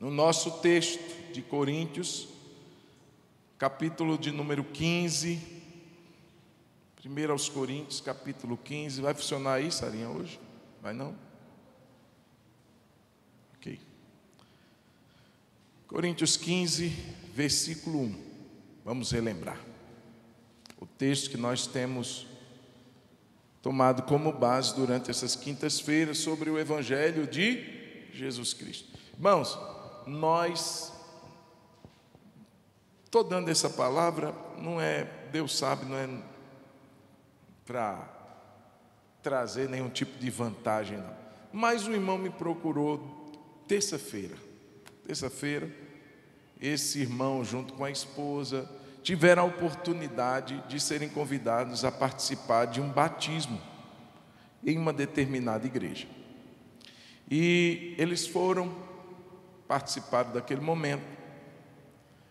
no nosso texto de Coríntios, capítulo de número 15, 1 aos Coríntios, capítulo 15. Vai funcionar aí, Sarinha, hoje? Vai não? Ok. Coríntios 15, versículo 1. Vamos relembrar o texto que nós temos tomado como base durante essas quintas-feiras sobre o Evangelho de Jesus Cristo. Irmãos, estou dando essa palavra, não é, Deus sabe, não é para trazer nenhum tipo de vantagem, não. Mas o irmão me procurou terça-feira, esse irmão junto com a esposa tiveram a oportunidade de serem convidados a participar de um batismo em uma determinada igreja. E eles foram, participaram daquele momento,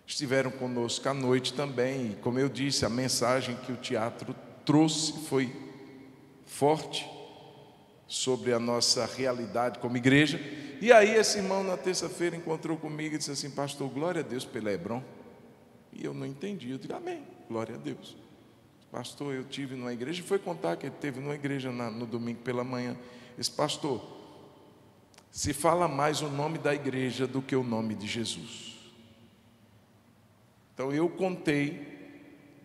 estiveram conosco à noite também, e como eu disse, a mensagem que o teatro trouxe foi forte sobre a nossa realidade como igreja. E aí esse irmão na terça-feira encontrou comigo e disse assim: pastor, glória a Deus pelo Hebron. E eu não entendi, eu digo amém, glória a Deus. Pastor, eu tive numa igreja, foi contar que ele teve numa igreja no domingo pela manhã. Esse pastor, se fala mais o nome da igreja do que o nome de Jesus. Então eu contei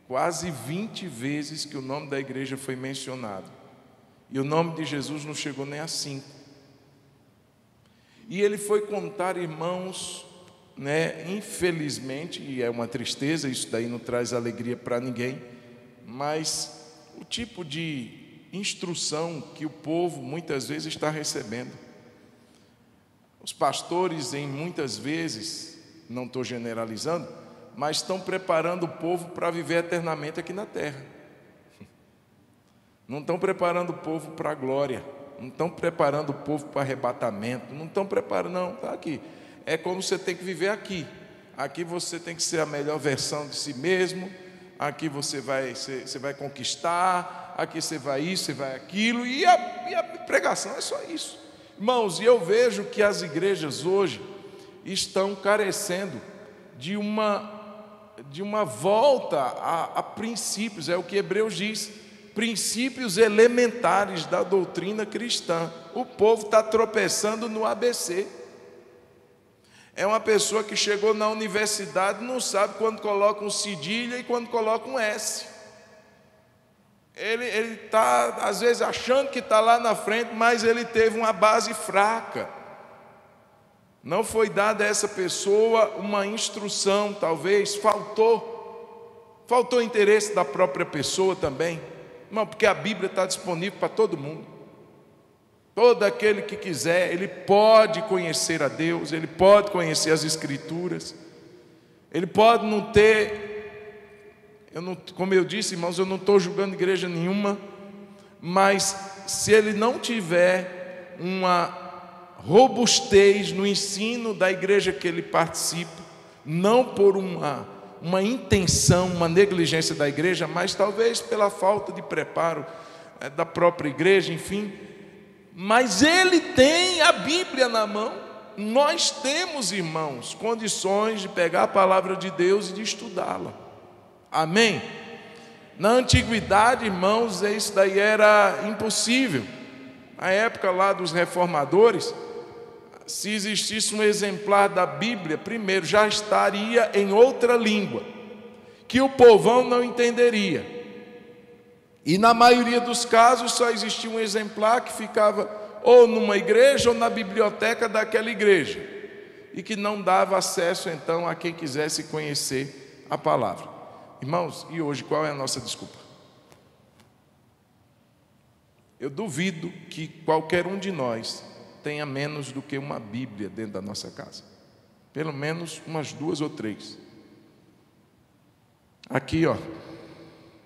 quase 20 vezes que o nome da igreja foi mencionado, e o nome de Jesus não chegou nem a 5. E ele foi contar, irmãos, infelizmente, e é uma tristeza, isso daí não traz alegria para ninguém, mas o tipo de instrução que o povo muitas vezes está recebendo. Os pastores, muitas vezes, não estou generalizando, mas estão preparando o povo para viver eternamente aqui na terra. Não estão preparando o povo para a glória, não estão preparando o povo para arrebatamento, não estão preparando, não, está aqui. É como você tem que viver aqui. Aqui você tem que ser a melhor versão de si mesmo. Aqui você vai conquistar. Aqui você vai isso, você vai aquilo. E a pregação é só isso. Irmãos, e eu vejo que as igrejas hoje estão carecendo de uma volta a princípios. É o que Hebreus diz. Princípios elementares da doutrina cristã. O povo está tropeçando no ABC. É uma pessoa que chegou na universidade, não sabe quando coloca um cedilha e quando coloca um S. Ele está, às vezes, achando que está lá na frente, mas ele teve uma base fraca. Não foi dada a essa pessoa uma instrução, talvez, faltou interesse da própria pessoa também. Não, porque a Bíblia está disponível para todo mundo. Todo aquele que quiser, ele pode conhecer a Deus, ele pode conhecer as Escrituras, ele pode não ter, como eu disse, irmãos, eu não estou julgando igreja nenhuma, mas se ele não tiver uma robustez no ensino da igreja que ele participa, não por uma intenção, uma negligência da igreja, mas talvez pela falta de preparo da própria igreja, enfim, mas ele tem a Bíblia na mão. Nós temos, irmãos, condições de pegar a palavra de Deus e de estudá-la. Amém? Na antiguidade, irmãos, isso daí era impossível. Na época lá dos reformadores, se existisse um exemplar da Bíblia, primeiro já estaria em outra língua, que o povão não entenderia. E na maioria dos casos só existia um exemplar que ficava ou numa igreja ou na biblioteca daquela igreja, e que não dava acesso então a quem quisesse conhecer a palavra. Irmãos, e hoje qual é a nossa desculpa? Eu duvido que qualquer um de nós tenha menos do que uma Bíblia dentro da nossa casa. Pelo menos umas 2 ou 3. Aqui, ó.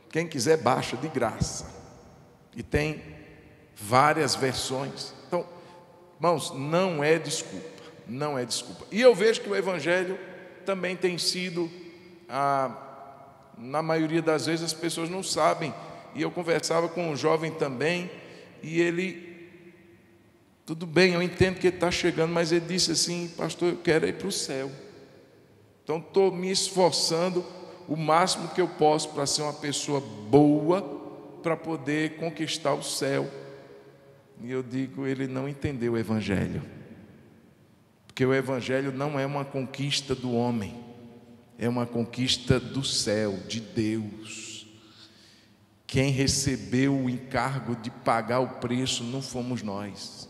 Quem quiser baixa de graça. E tem várias versões. Então, irmãos, não é desculpa. Não é desculpa. E eu vejo que o Evangelho também tem sido, na maioria das vezes as pessoas não sabem. E eu conversava com um jovem também, e ele Tudo bem, eu entendo que ele está chegando, mas ele disse assim: pastor, eu quero ir para o céu. Então estou me esforçando o máximo que eu posso para ser uma pessoa boa, para poder conquistar o céu. E eu digo, ele não entendeu o Evangelho. Porque o Evangelho não é uma conquista do homem, é uma conquista do céu, de Deus. Quem recebeu o encargo de pagar o preço não fomos nós.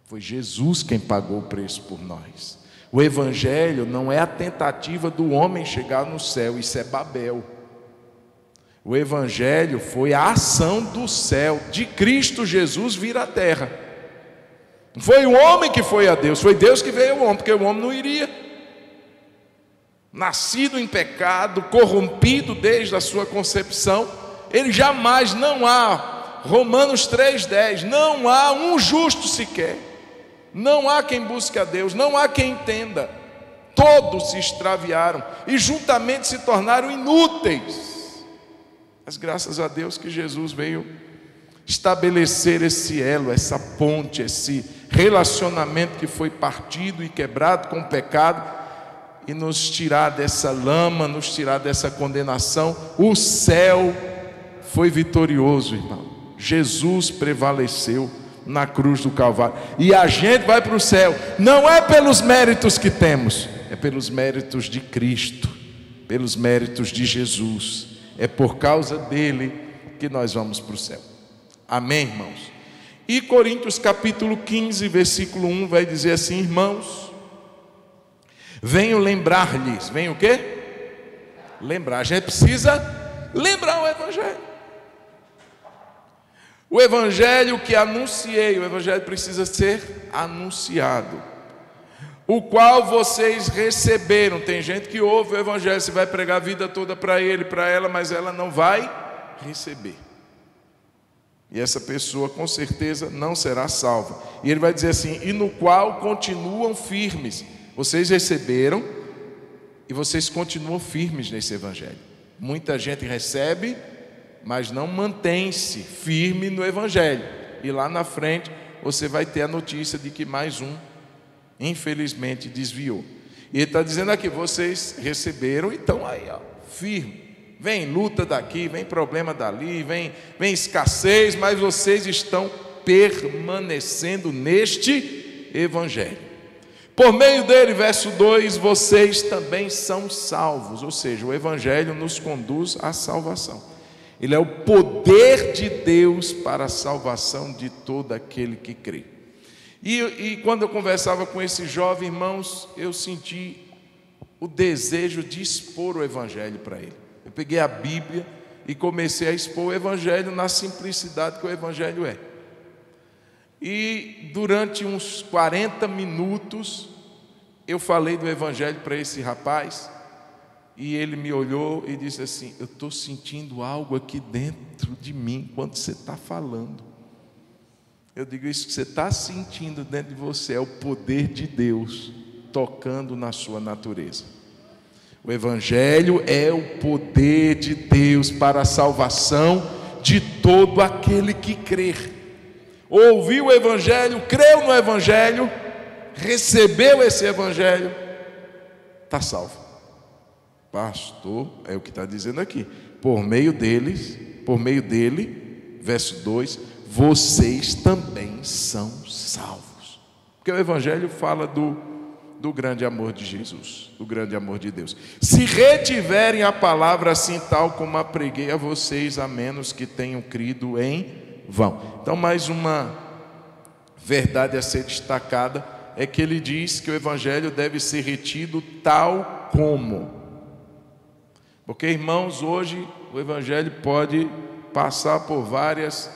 Foi Jesus quem pagou o preço por nós. O Evangelho não é a tentativa do homem chegar no céu, isso é Babel. O Evangelho foi a ação do céu, de Cristo Jesus vir à terra. Não foi o homem que foi a Deus, foi Deus que veio ao homem, porque o homem não iria. Nascido em pecado, corrompido desde a sua concepção, ele jamais, não há, Romanos 3,10, não há um justo sequer. Não há quem busque a Deus, não há quem entenda. Todos se extraviaram e juntamente se tornaram inúteis. Mas graças a Deus que Jesus veio estabelecer esse elo, essa ponte, esse relacionamento que foi partido e quebrado com o pecado, e nos tirar dessa lama, nos tirar dessa condenação. O céu foi vitorioso, irmão. Jesus prevaleceu na cruz do Calvário, e a gente vai para o céu, não é pelos méritos que temos, é pelos méritos de Cristo, pelos méritos de Jesus. É por causa dele que nós vamos para o céu. Amém, irmãos? E Coríntios capítulo 15, versículo 1 vai dizer assim: irmãos, venho lembrar-lhes. Venho o quê? Lembrar. A gente precisa lembrar o Evangelho. O Evangelho que anunciei, o Evangelho precisa ser anunciado, o qual vocês receberam. Tem gente que ouve o Evangelho, você vai pregar a vida toda para ele, para ela, mas ela não vai receber. E essa pessoa com certeza não será salva. E ele vai dizer assim: e no qual continuam firmes. Vocês receberam e vocês continuam firmes nesse Evangelho. Muita gente recebe, mas não mantém-se firme no Evangelho. E lá na frente você vai ter a notícia de que mais um, infelizmente, desviou. E ele está dizendo aqui: vocês receberam e estão aí, ó, firme. Vem luta daqui, vem problema dali, vem escassez, mas vocês estão permanecendo neste Evangelho. Por meio dele, verso 2, vocês também são salvos. Ou seja, o Evangelho nos conduz à salvação. Ele é o poder de Deus para a salvação de todo aquele que crê. E quando eu conversava com esse jovem, irmãos, eu senti o desejo de expor o Evangelho para ele. Eu peguei a Bíblia e comecei a expor o Evangelho na simplicidade que o Evangelho é. E durante uns 40 minutos eu falei do Evangelho para esse rapaz, e ele me olhou e disse assim: eu estou sentindo algo aqui dentro de mim quando você está falando. Eu digo: isso que você está sentindo dentro de você é o poder de Deus tocando na sua natureza. O Evangelho é o poder de Deus para a salvação de todo aquele que crer. Ouviu o Evangelho, creu no Evangelho, recebeu esse Evangelho, está salvo. Pastor, é o que está dizendo aqui: por meio dele, verso 2, vocês também são salvos. Porque o Evangelho fala do grande amor de Jesus, do grande amor de Deus. Se retiverem a palavra assim tal como a preguei a vocês, a menos que tenham crido em vão. Então, mais uma verdade a ser destacada é que ele diz que o Evangelho deve ser retido tal como. Porque, irmãos, hoje o Evangelho pode passar por várias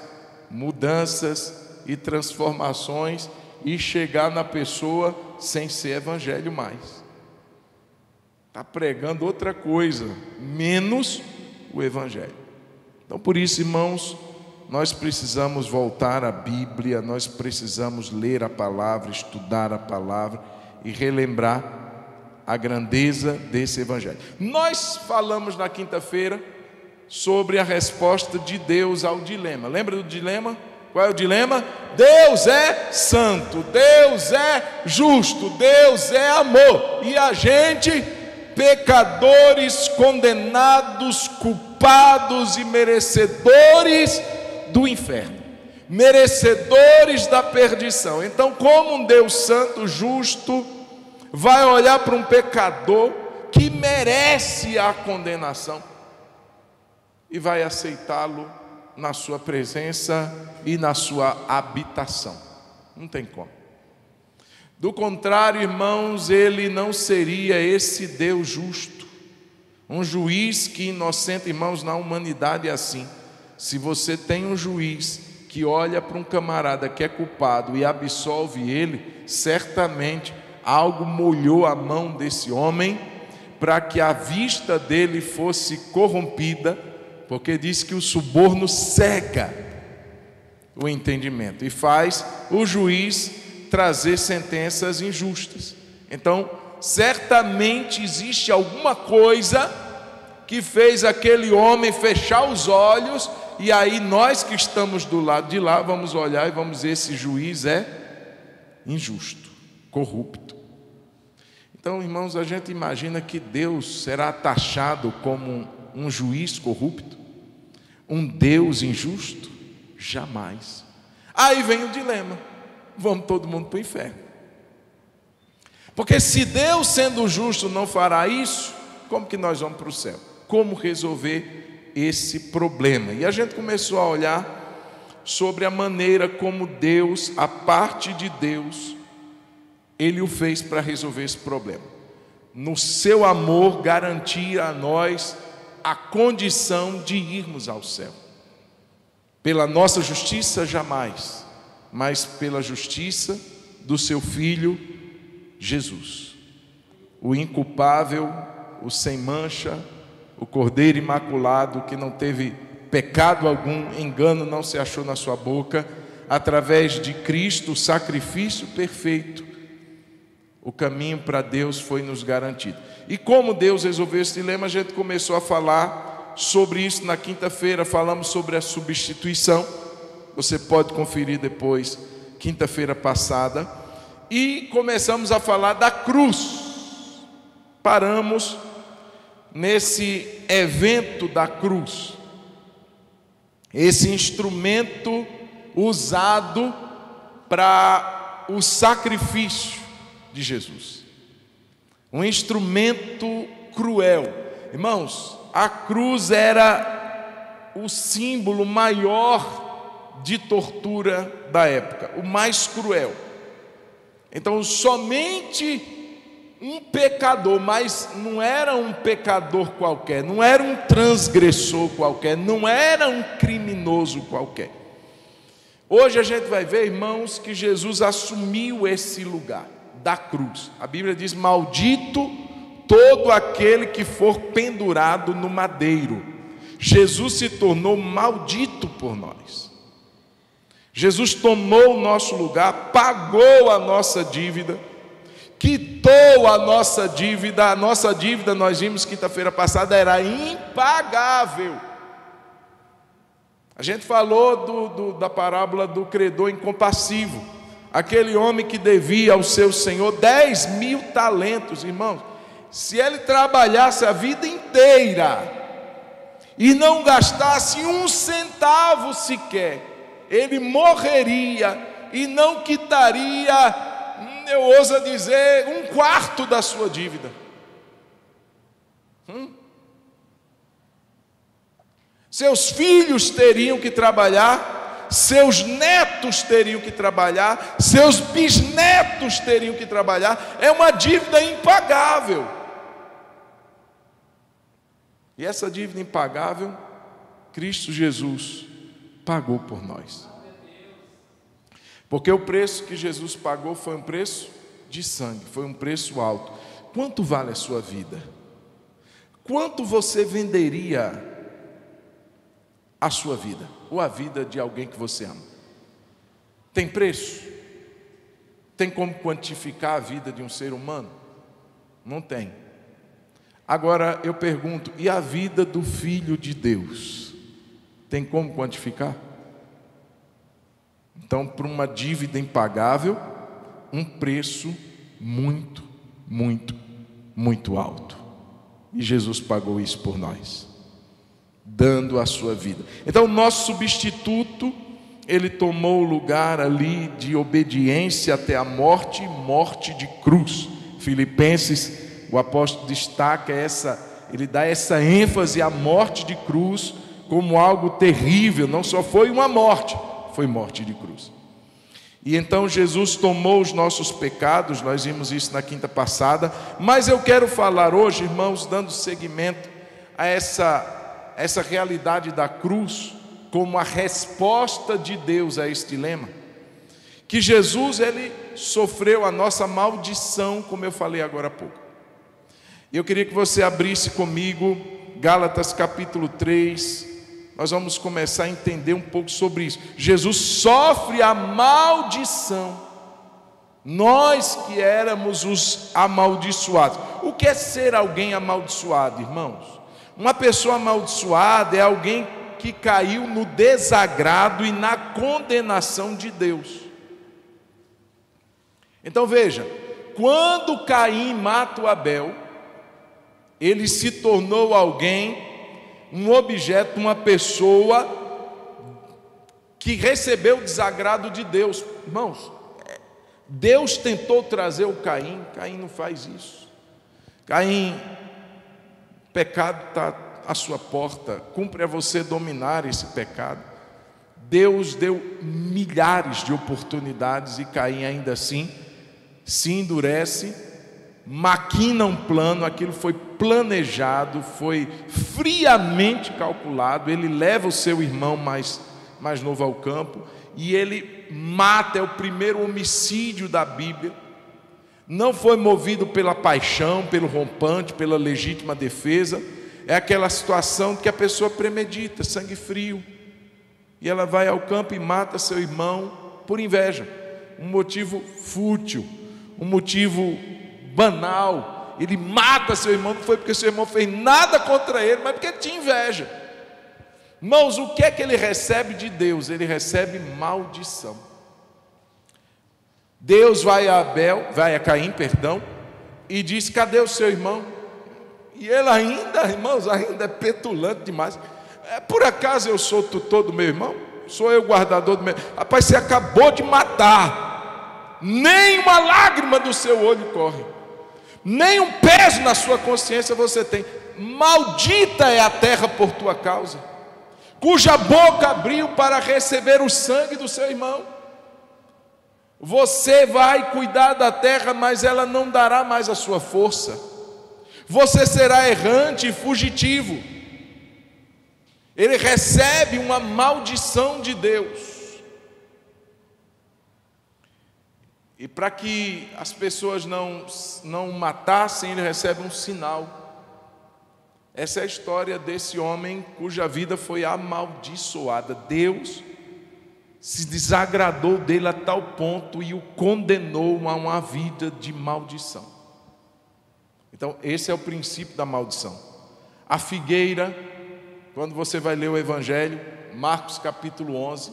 mudanças e transformações e chegar na pessoa sem ser Evangelho mais. Está pregando outra coisa, menos o Evangelho. Então, por isso, irmãos, nós precisamos voltar à Bíblia, nós precisamos ler a palavra, estudar a palavra e relembrar a grandeza desse Evangelho. Nós falamos na quinta-feira sobre a resposta de Deus ao dilema. Lembra do dilema? Qual é o dilema? Deus é santo, Deus é justo, Deus é amor. E a gente, pecadores, condenados, culpados e merecedores do inferno, merecedores da perdição. Então, como um Deus santo, justo, vai olhar para um pecador que merece a condenação e vai aceitá-lo na sua presença e na sua habitação? Não tem como. Do contrário, irmãos, ele não seria esse Deus justo, um juiz que inocenta. Irmãos, na humanidade é assim. Se você tem um juiz que olha para um camarada que é culpado e absolve ele, certamente algo molhou a mão desse homem para que a vista dele fosse corrompida, porque diz que o suborno cega o entendimento e faz o juiz trazer sentenças injustas. Então, certamente existe alguma coisa que fez aquele homem fechar os olhos, e aí nós que estamos do lado de lá vamos olhar e vamos dizer: esse juiz é injusto, corrupto. Então, irmãos, a gente imagina que Deus será taxado como um juiz corrupto, um Deus injusto? Jamais. Aí vem o dilema: vamos todo mundo para o inferno. Porque se Deus, sendo justo, não fará isso, como que nós vamos para o céu? Como resolver esse problema? E a gente começou a olhar sobre a maneira como Deus, a parte de Deus, Ele o fez para resolver esse problema. No seu amor, garantir a nós a condição de irmos ao céu. Pela nossa justiça, jamais, mas pela justiça do seu Filho Jesus, o inculpável, o sem mancha, o Cordeiro imaculado, que não teve pecado algum, engano não se achou na sua boca. Através de Cristo, o sacrifício perfeito, o caminho para Deus foi nos garantido. E como Deus resolveu esse dilema, a gente começou a falar sobre isso na quinta-feira. Falamos sobre a substituição, você pode conferir depois, quinta-feira passada. E começamos a falar da cruz. Paramos nesse evento da cruz, esse instrumento usado para o sacrifício de Jesus, um instrumento cruel. Irmãos, a cruz era o símbolo maior de tortura da época, o mais cruel. Então, somente um pecador, mas não era um pecador qualquer, não era um transgressor qualquer, não era um criminoso qualquer. Hoje a gente vai ver, irmãos, que Jesus assumiu esse lugar da cruz. A Bíblia diz: maldito todo aquele que for pendurado no madeiro. Jesus se tornou maldito por nós. Jesus tomou o nosso lugar, pagou a nossa dívida, quitou a nossa dívida. A nossa dívida, nós vimos quinta-feira passada, era impagável. A gente falou da parábola do credor incompassivo, aquele homem que devia ao seu senhor 10.000 talentos. Irmãos, se ele trabalhasse a vida inteira e não gastasse um centavo sequer, ele morreria e não quitaria, eu ouso dizer, 1/4 da sua dívida. Seus filhos teriam que trabalhar, seus netos teriam que trabalhar, seus bisnetos teriam que trabalhar. É uma dívida impagável. E essa dívida impagável, Cristo Jesus pagou por nós. Porque o preço que Jesus pagou foi um preço de sangue, foi um preço alto. Quanto vale a sua vida? Quanto você venderia a sua vida, ou a vida de alguém que você ama? Tem preço? Tem como quantificar a vida de um ser humano? Não tem. Agora eu pergunto, e a vida do Filho de Deus? Tem como quantificar? Então, por uma dívida impagável, um preço muito, muito, muito alto. E Jesus pagou isso por nós, dando a sua vida. Então, o nosso substituto, ele tomou o lugar ali de obediência até a morte, morte de cruz. Filipenses, o apóstolo destaca ele dá essa ênfase à morte de cruz como algo terrível. Não só foi uma morte, foi morte de cruz. E então Jesus tomou os nossos pecados, nós vimos isso na quinta passada, mas eu quero falar hoje, irmãos, dando seguimento a essa realidade da cruz, como a resposta de Deus a este dilema, que Jesus, ele sofreu a nossa maldição, como eu falei agora há pouco. Eu queria que você abrisse comigo Gálatas capítulo 3, nós vamos começar a entender um pouco sobre isso. Jesus sofre a maldição, nós que éramos os amaldiçoados. O que é ser alguém amaldiçoado, irmãos? Uma pessoa amaldiçoada é alguém que caiu no desagrado e na condenação de Deus. Então veja, quando Caim mata o Abel, ele se tornou alguém, um objeto, uma pessoa que recebeu o desagrado de Deus. Irmãos, Deus tentou trazer o Caim não faz isso. Caim, o pecado está à sua porta, cumpre a você dominar esse pecado. Deus deu milhares de oportunidades e Caim ainda assim se endurece, maquina um plano. Aquilo foi planejado, foi friamente calculado. Ele leva o seu irmão mais novo ao campo e ele mata. É o primeiro homicídio da Bíblia. Não foi movido pela paixão, pelo rompante, pela legítima defesa. É aquela situação que a pessoa premedita, sangue frio, e ela vai ao campo e mata seu irmão por inveja, um motivo fútil, um motivo banal. Ele mata seu irmão, não foi porque seu irmão fez nada contra ele, mas porque ele tinha inveja. Irmãos, o que é que ele recebe de Deus? Ele recebe maldição. Deus vai a Caim, e diz: cadê o seu irmão? E ele ainda, irmãos, ainda é petulante demais. Por acaso eu sou tutor do meu irmão? Sou eu guardador do meu irmão? Rapaz, você acabou de matar. Nem uma lágrima do seu olho corre, nem um peso na sua consciência você tem. Maldita é a terra por tua causa, cuja boca abriu para receber o sangue do seu irmão. Você vai cuidar da terra, mas ela não dará mais a sua força. Você será errante e fugitivo. Ele recebe uma maldição de Deus. E para que as pessoas não matassem, ele recebe um sinal. Essa é a história desse homem cuja vida foi amaldiçoada. Deus se desagradou dele a tal ponto e o condenou a uma vida de maldição. Então, esse é o princípio da maldição. A figueira, quando você vai ler o Evangelho, Marcos capítulo 11,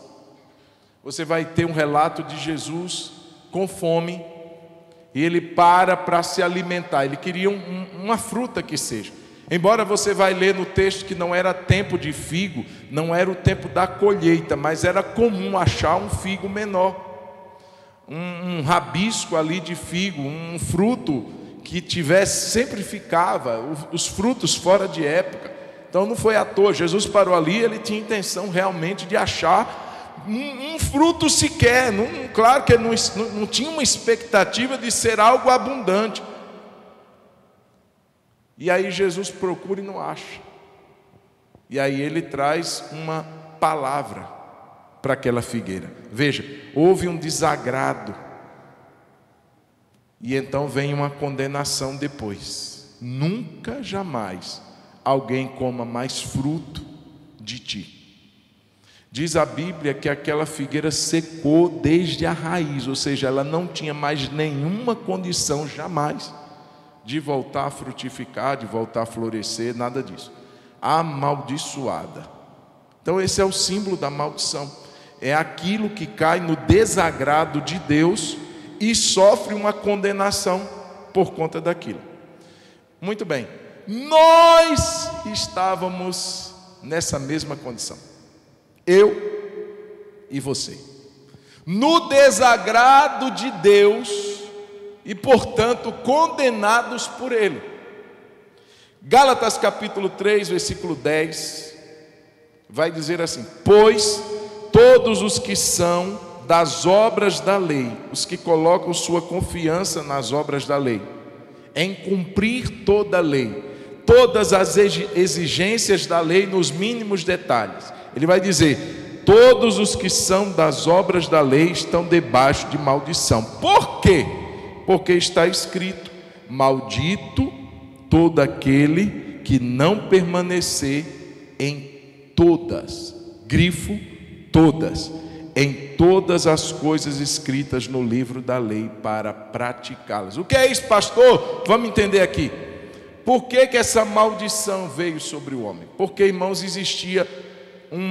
você vai ter um relato de Jesus com fome, e ele para se alimentar. Ele queria uma fruta que seja. Embora você vai ler no texto que não era tempo de figo, não era o tempo da colheita, mas era comum achar um figo menor, um rabisco ali de figo, um fruto que tivesse, sempre ficava, os frutos fora de época. Então não foi à toa, Jesus parou ali, ele tinha intenção realmente de achar um fruto sequer. Claro que ele não tinha uma expectativa de ser algo abundante. E aí Jesus procura e não acha. E aí ele traz uma palavra para aquela figueira. Veja, houve um desagrado. E então vem uma condenação depois. Nunca, jamais, alguém coma mais fruto de ti. Diz a Bíblia que aquela figueira secou desde a raiz, ou seja, ela não tinha mais nenhuma condição jamais de voltar a frutificar, de voltar a florescer, nada disso. Amaldiçoada. Então esse é o símbolo da maldição. é aquilo que cai no desagrado de Deus e sofre uma condenação por conta daquilo. Muito bem, nós estávamos nessa mesma condição, eu e você, no desagrado de Deus e, portanto, condenados por Ele. Gálatas capítulo 3, versículo 10, vai dizer assim: pois todos os que são das obras da lei, os que colocam sua confiança nas obras da lei, em cumprir toda a lei, todas as exigências da lei nos mínimos detalhes, ele vai dizer: todos os que são das obras da lei estão debaixo de maldição. Por quê? Porque está escrito: maldito todo aquele que não permanecer em todas, grifo, todas, em todas as coisas escritas no livro da lei para praticá-las. O que é isso, pastor? Vamos entender aqui. Por que essa maldição veio sobre o homem? Porque, irmãos, existia um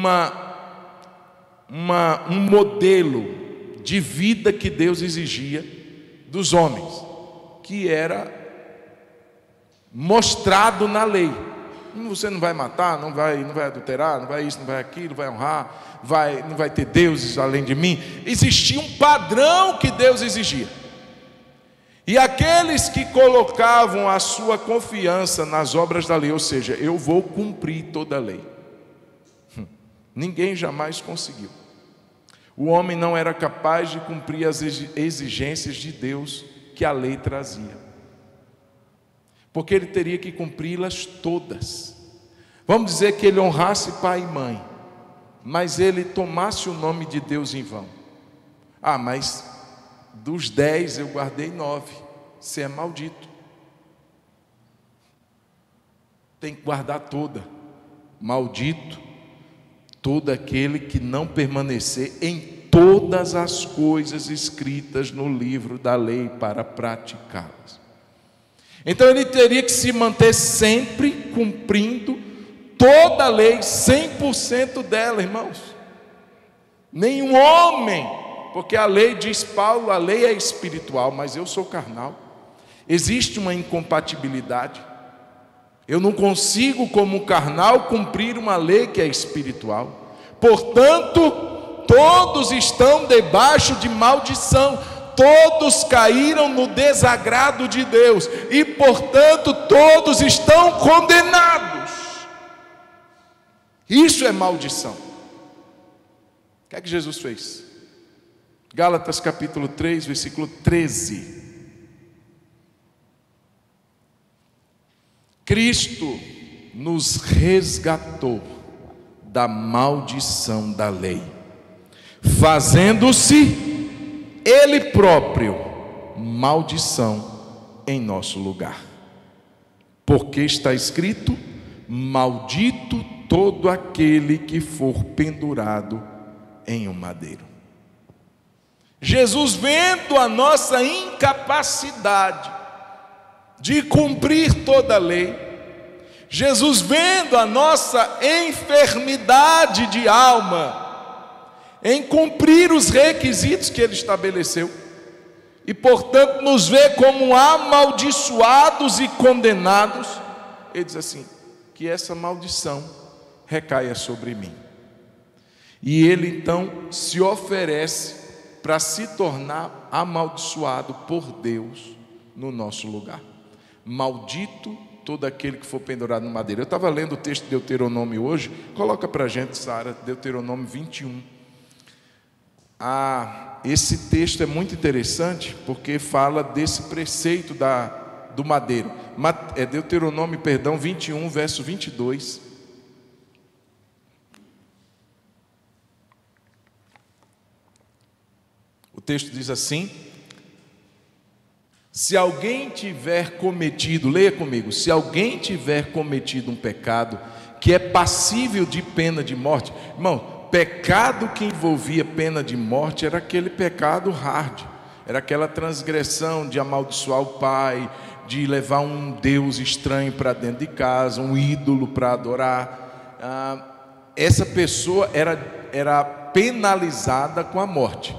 modelo de vida que Deus exigia dos homens, que era mostrado na lei. Você não vai matar, não vai adulterar, não vai isso, não vai aquilo, não vai honrar, não vai ter deuses além de mim. Existia um padrão que Deus exigia. E aqueles que colocavam a sua confiança nas obras da lei, ou seja, eu vou cumprir toda a lei, ninguém jamais conseguiu. O homem não era capaz de cumprir as exigências de Deus que a lei trazia, porque ele teria que cumpri-las todas. Vamos dizer que ele honrasse pai e mãe, mas ele tomasse o nome de Deus em vão. Mas dos 10 eu guardei 9, você é maldito. Tem que guardar toda. Maldito todo aquele que não permanecer em todas as coisas escritas no livro da lei para praticá-las. Então ele teria que se manter sempre cumprindo toda a lei, 100% dela, irmãos. Nenhum homem, porque a lei, diz Paulo, a lei é espiritual, mas eu sou carnal. Existe uma incompatibilidade. Eu não consigo, como carnal, cumprir uma lei que é espiritual. Portanto, todos estão debaixo de maldição. Todos caíram no desagrado de Deus e, portanto, todos estão condenados. Isso é maldição. O que é que Jesus fez? Gálatas capítulo 3, versículo 13. Cristo nos resgatou da maldição da lei, fazendo-se Ele próprio maldição em nosso lugar. Porque está escrito: maldito todo aquele que for pendurado em um madeiro. Jesus, vendo a nossa incapacidade de cumprir toda a lei, Jesus, vendo a nossa enfermidade de alma em cumprir os requisitos que Ele estabeleceu, e portanto nos vê como amaldiçoados e condenados, Ele diz assim: que essa maldição recaia sobre mim. E Ele então se oferece para se tornar amaldiçoado por Deus no nosso lugar. Maldito todo aquele que for pendurado no madeiro. Eu estava lendo o texto de Deuteronômio hoje. Coloca para a gente, Sara, Deuteronômio 21. Esse texto é muito interessante, porque fala desse preceito do madeiro. É Deuteronômio, 21, verso 22. O texto diz assim: se alguém tiver cometido, leia comigo, se alguém tiver cometido um pecado que é passível de pena de morte. Irmão, pecado que envolvia pena de morte era aquele pecado hard, era aquela transgressão de amaldiçoar o pai, de levar um Deus estranho para dentro de casa, um ídolo para adorar. Essa pessoa era penalizada com a morte.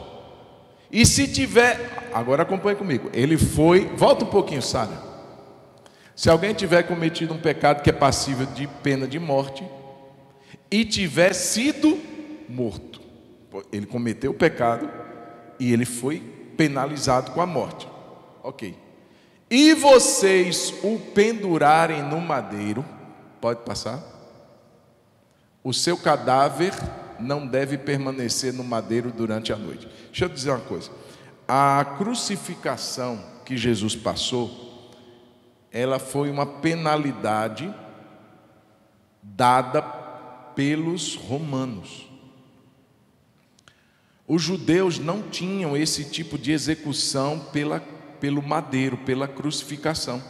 E se tiver, agora acompanhe comigo, ele foi, volta um pouquinho, Sara. Se alguém tiver cometido um pecado que é passível de pena de morte e tiver sido morto, ele cometeu o pecado e ele foi penalizado com a morte. Ok. E vocês o pendurarem no madeiro, pode passar? O seu cadáver não deve permanecer no madeiro durante a noite. Deixa eu dizer uma coisa. A crucificação que Jesus passou, ela foi uma penalidade dada pelos romanos. Os judeus não tinham esse tipo de execução pelo madeiro, pela crucificação.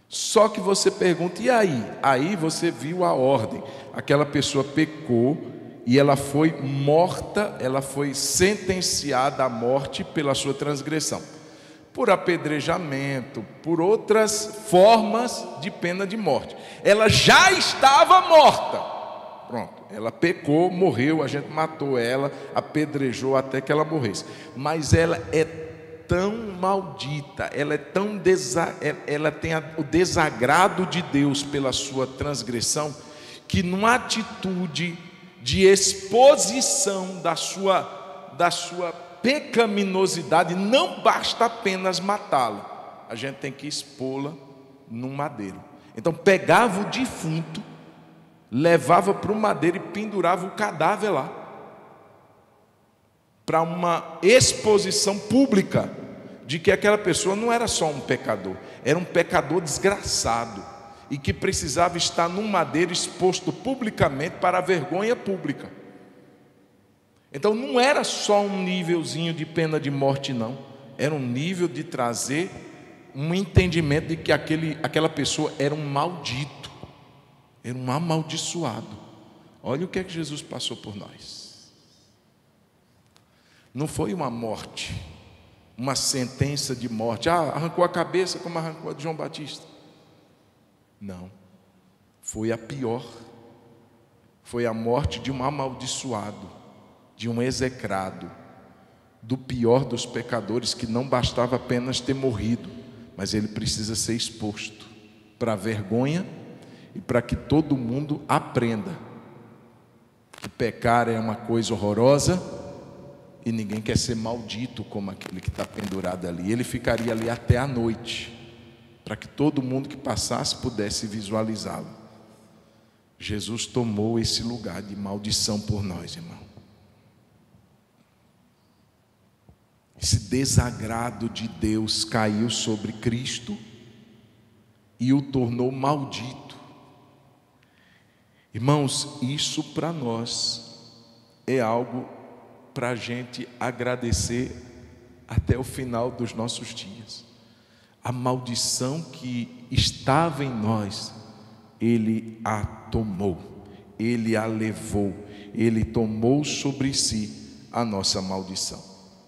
Só que você pergunta, e aí? Aí você viu a ordem. Aquela pessoa pecou e ela foi morta, ela foi sentenciada à morte pela sua transgressão. Por apedrejamento, por outras formas de pena de morte. Ela já estava morta. Pronto, ela pecou, morreu, a gente matou ela, apedrejou até que ela morresse. Mas ela é tão maldita, ela é tão ela tem o desagrado de Deus pela sua transgressão, que numa atitude de exposição da sua pecaminosidade, não basta apenas matá-la, a gente tem que expô-la num madeiro. Então pegava o defunto, levava para o madeiro e pendurava o cadáver lá, para uma exposição pública de que aquela pessoa não era só um pecador, era um pecador desgraçado e que precisava estar num madeiro exposto publicamente para a vergonha pública. Então não era só um nívelzinho de pena de morte, não, era um nível de trazer um entendimento de que aquela pessoa era um maldito, era um amaldiçoado. Olha o que é que Jesus passou por nós. Não foi uma morte, uma sentença de morte. Arrancou a cabeça como arrancou a de João Batista. Não, foi a pior. Foi a morte de um amaldiçoado, de um execrado, do pior dos pecadores, que não bastava apenas ter morrido, mas ele precisa ser exposto para a vergonha e para que todo mundo aprenda que pecar é uma coisa horrorosa. E ninguém quer ser maldito como aquele que está pendurado ali. Ele ficaria ali até a noite, para que todo mundo que passasse pudesse visualizá-lo. Jesus tomou esse lugar de maldição por nós, irmão. Esse desagrado de Deus caiu sobre Cristo e o tornou maldito. Irmãos, isso para nós é algo para a gente agradecer até o final dos nossos dias. A maldição que estava em nós, Ele a tomou, Ele a levou, Ele tomou sobre si a nossa maldição.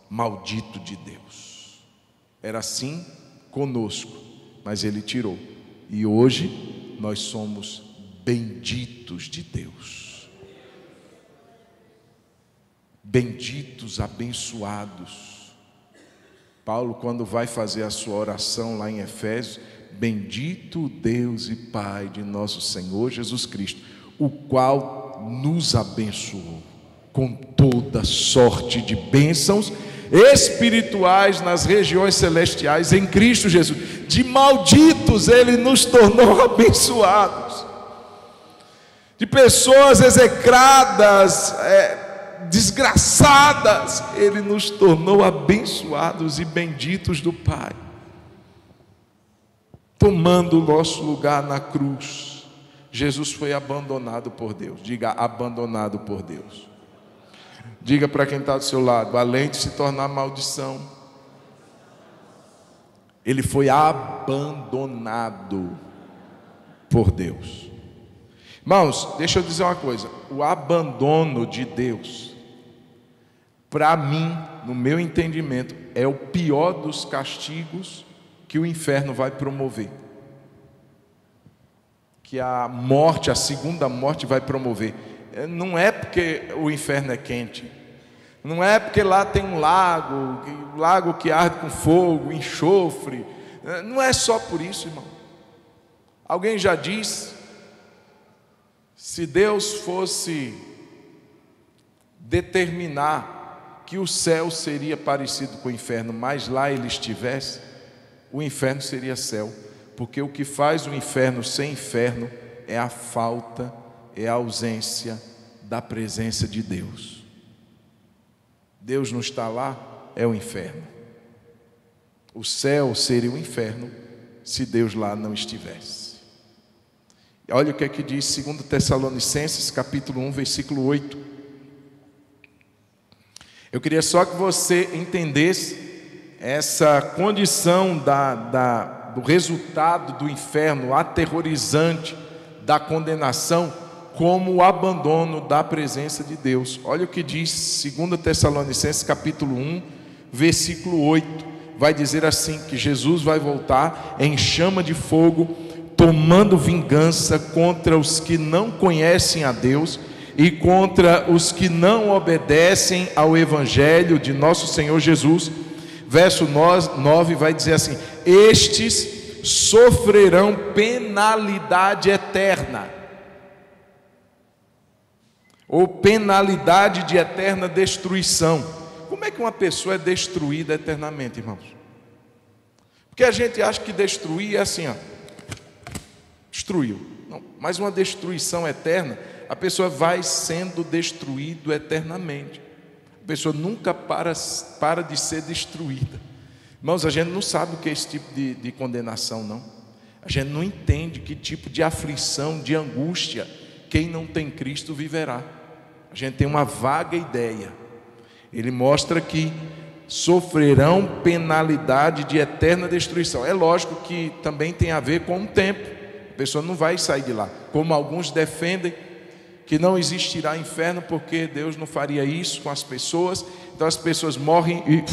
Maldito de Deus. Era assim conosco, mas Ele tirou. E hoje nós somos benditos de Deus. Benditos, abençoados. Paulo, quando vai fazer a sua oração lá em Efésios, bendito Deus e Pai de nosso Senhor Jesus Cristo, o qual nos abençoou com toda sorte de bênçãos espirituais nas regiões celestiais em Cristo Jesus. De malditos Ele nos tornou abençoados, de pessoas execradas, desgraçadas, Ele nos tornou abençoados e benditos do Pai, tomando o nosso lugar na cruz. Jesus foi abandonado por Deus. Diga, abandonado por Deus. Diga para quem está do seu lado, além de se tornar maldição, Ele foi abandonado por Deus. Irmãos, deixa eu dizer uma coisa. O abandono de Deus, para mim, no meu entendimento, é o pior dos castigos que o inferno vai promover, que a morte, a segunda morte vai promover. não é porque o inferno é quente, não é porque lá tem um lago que arde com fogo, enxofre, não é só por isso, irmão. Alguém já disse, se Deus fosse determinar que o céu seria parecido com o inferno, mas lá ele estivesse, o inferno seria céu, porque o que faz o inferno ser inferno é a falta, é a ausência da presença de Deus. Deus não está lá, é o inferno. O céu seria o inferno se Deus lá não estivesse. Olha o que é que diz 2 Tessalonicenses capítulo 1, versículo 8. Eu queria só que você entendesse essa condição do resultado do inferno aterrorizante, da condenação, como o abandono da presença de Deus. Olha o que diz 2 Tessalonicenses capítulo 1, versículo 8. Vai dizer assim, que Jesus vai voltar em chama de fogo, tomando vingança contra os que não conhecem a Deus e contra os que não obedecem ao Evangelho de nosso Senhor Jesus. Verso 9 vai dizer assim: estes sofrerão penalidade eterna, ou penalidade de eterna destruição. Como é que uma pessoa é destruída eternamente, irmãos? Porque a gente acha que destruir é assim, ó, destruiu. Não, mas uma destruição eterna, a pessoa vai sendo destruída eternamente. A pessoa nunca para de ser destruída. Irmãos, a gente não sabe o que é esse tipo de condenação, não. A gente não entende que tipo de aflição, de angústia quem não tem Cristo viverá. A gente tem uma vaga ideia. Ele mostra que sofrerão penalidade de eterna destruição. É lógico que também tem a ver com o tempo. A pessoa não vai sair de lá. Como alguns defendem que não existirá inferno porque Deus não faria isso com as pessoas. Então as pessoas morrem e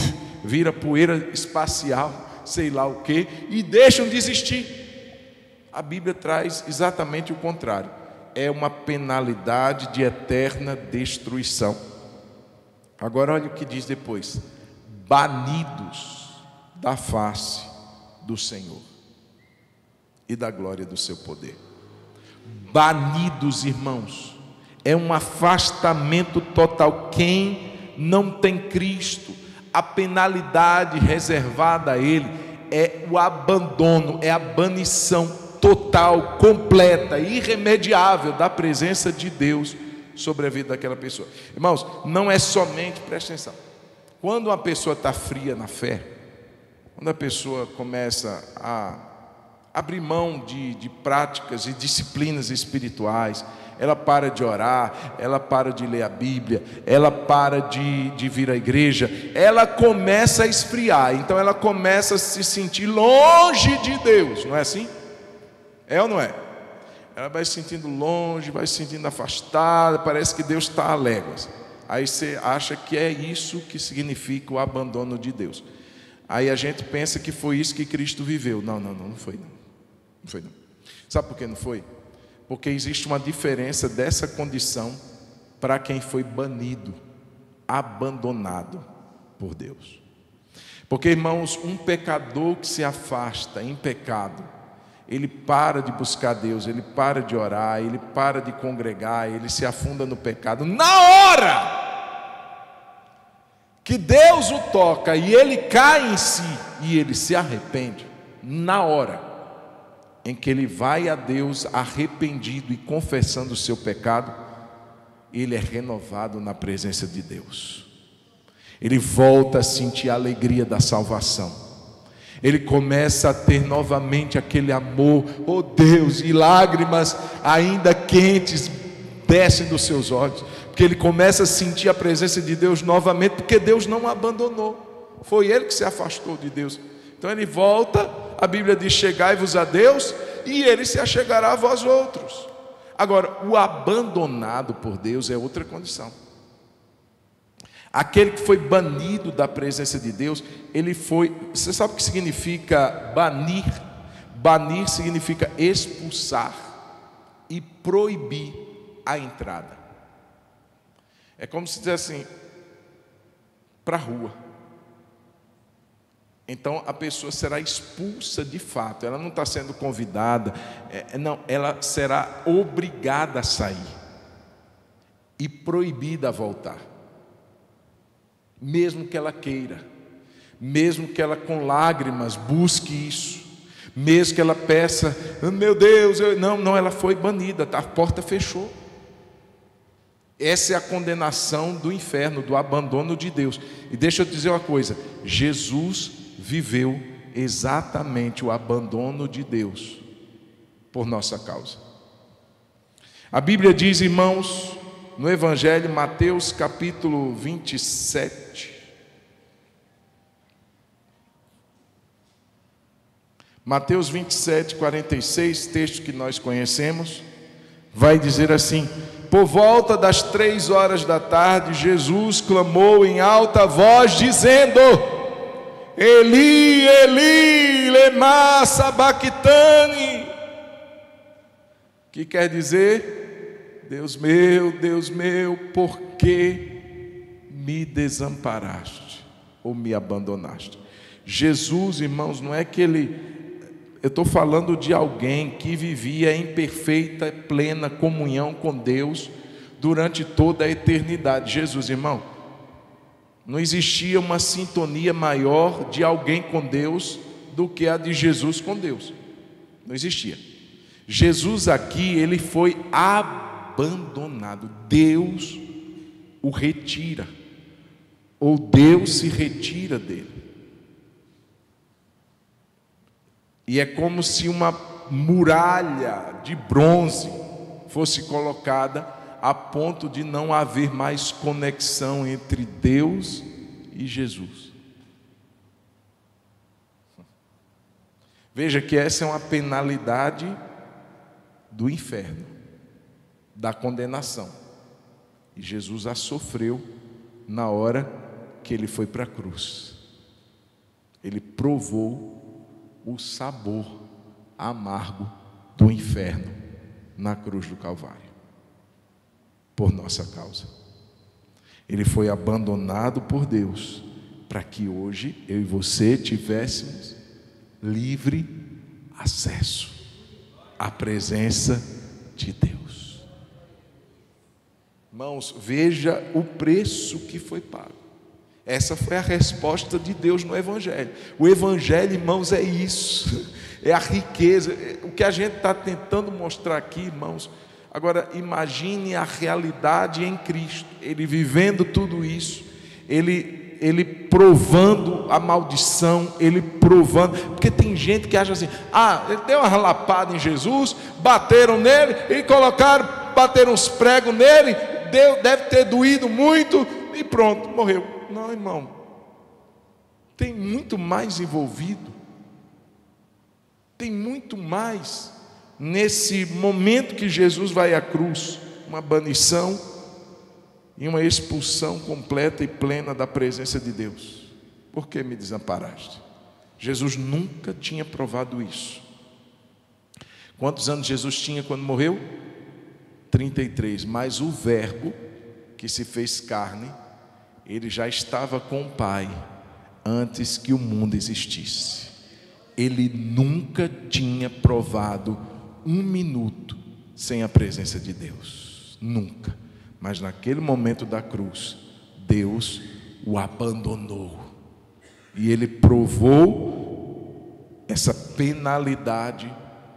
vira poeira espacial, sei lá o que, e deixam de existir. A Bíblia traz exatamente o contrário. É uma penalidade de eterna destruição. Agora olha o que diz depois: banidos da face do Senhor e da glória do seu poder. Banidos, irmãos, é um afastamento total. Quem não tem Cristo, a penalidade reservada a ele é o abandono, é a banição total, completa, irremediável da presença de Deus sobre a vida daquela pessoa. Irmãos, não é somente, presta atenção, quando uma pessoa está fria na fé, quando a pessoa começa a abrir mão de práticas e disciplinas espirituais, ela para de orar, ela para de ler a Bíblia, ela para de vir à igreja, ela começa a esfriar, então ela começa a se sentir longe de Deus, não é assim? É ou não é? Ela vai se sentindo longe, vai se sentindo afastada, parece que Deus está a léguas. Aí você acha que é isso que significa o abandono de Deus. Aí a gente pensa que foi isso que Cristo viveu. Não foi não. Não foi não. Sabe por que não foi? Porque existe uma diferença dessa condição para quem foi banido, abandonado por Deus. Porque, irmãos, um pecador que se afasta em pecado, ele para de buscar Deus, ele para de orar, ele para de congregar, ele se afunda no pecado. Na hora que Deus o toca e ele cai em si e ele se arrepende, na hora em que ele vai a Deus arrependido e confessando o seu pecado, ele é renovado na presença de Deus. Ele volta a sentir a alegria da salvação. Ele começa a ter novamente aquele amor, oh Deus, e lágrimas ainda quentes descem dos seus olhos, porque ele começa a sentir a presença de Deus novamente, porque Deus não o abandonou, foi ele que se afastou de Deus. Então ele volta, a Bíblia diz: chegai-vos a Deus, e ele se achegará a vós outros. Agora, o abandonado por Deus é outra condição. Aquele que foi banido da presença de Deus, ele foi... Você sabe o que significa banir? Banir significa expulsar e proibir a entrada. É como se dissesse assim, para a rua. Então a pessoa será expulsa de fato, ela não está sendo convidada, não, ela será obrigada a sair e proibida a voltar, mesmo que ela queira, mesmo que ela com lágrimas busque isso, mesmo que ela peça, meu Deus, não, ela foi banida, a porta fechou. Essa é a condenação do inferno, do abandono de Deus. E deixa eu te dizer uma coisa, Jesus viveu exatamente o abandono de Deus por nossa causa. A Bíblia diz, irmãos, no Evangelho, Mateus capítulo 27, Mateus 27, 46, texto que nós conhecemos, vai dizer assim: por volta das 3 horas da tarde, Jesus clamou em alta voz, dizendo: Eli, Eli, lema sabachthani, que quer dizer: Deus meu, por que me desamparaste ou me abandonaste? Jesus, irmãos, não é que eu estou falando de alguém que vivia em perfeita, plena comunhão com Deus durante toda a eternidade. Jesus, irmão, não existia uma sintonia maior de alguém com Deus do que a de Jesus com Deus. Não existia. Jesus aqui, ele foi abandonado. Deus o retira, ou Deus se retira dele. E é como se uma muralha de bronze fosse colocada a ponto de não haver mais conexão entre Deus e Jesus. Veja que essa é uma penalidade do inferno, da condenação. E Jesus a sofreu na hora que ele foi para a cruz. Ele provou o sabor amargo do inferno na cruz do Calvário, por nossa causa. Ele foi abandonado por Deus, para que hoje eu e você tivéssemos livre acesso à presença de Deus. Irmãos, veja o preço que foi pago. Essa foi a resposta de Deus no Evangelho. O Evangelho, irmãos, é isso, é a riqueza, o que a gente está tentando mostrar aqui, irmãos. Agora, imagine a realidade em Cristo, Ele vivendo tudo isso, Ele provando a maldição, Ele provando, porque tem gente que acha assim, ele deu uma lapada em Jesus, bateram nele, e bateram uns pregos nele, deve ter doído muito, e pronto, morreu. Não, irmão, tem muito mais envolvido, tem muito mais nesse momento que Jesus vai à cruz, uma banição e uma expulsão completa e plena da presença de Deus. Por que me desamparaste? Jesus nunca tinha provado isso. Quantos anos Jesus tinha quando morreu? 33, mas o Verbo que se fez carne, ele já estava com o Pai antes que o mundo existisse. Ele nunca tinha provado um minuto sem a presença de Deus, nunca. Mas naquele momento da cruz, Deus o abandonou, e ele provou essa penalidade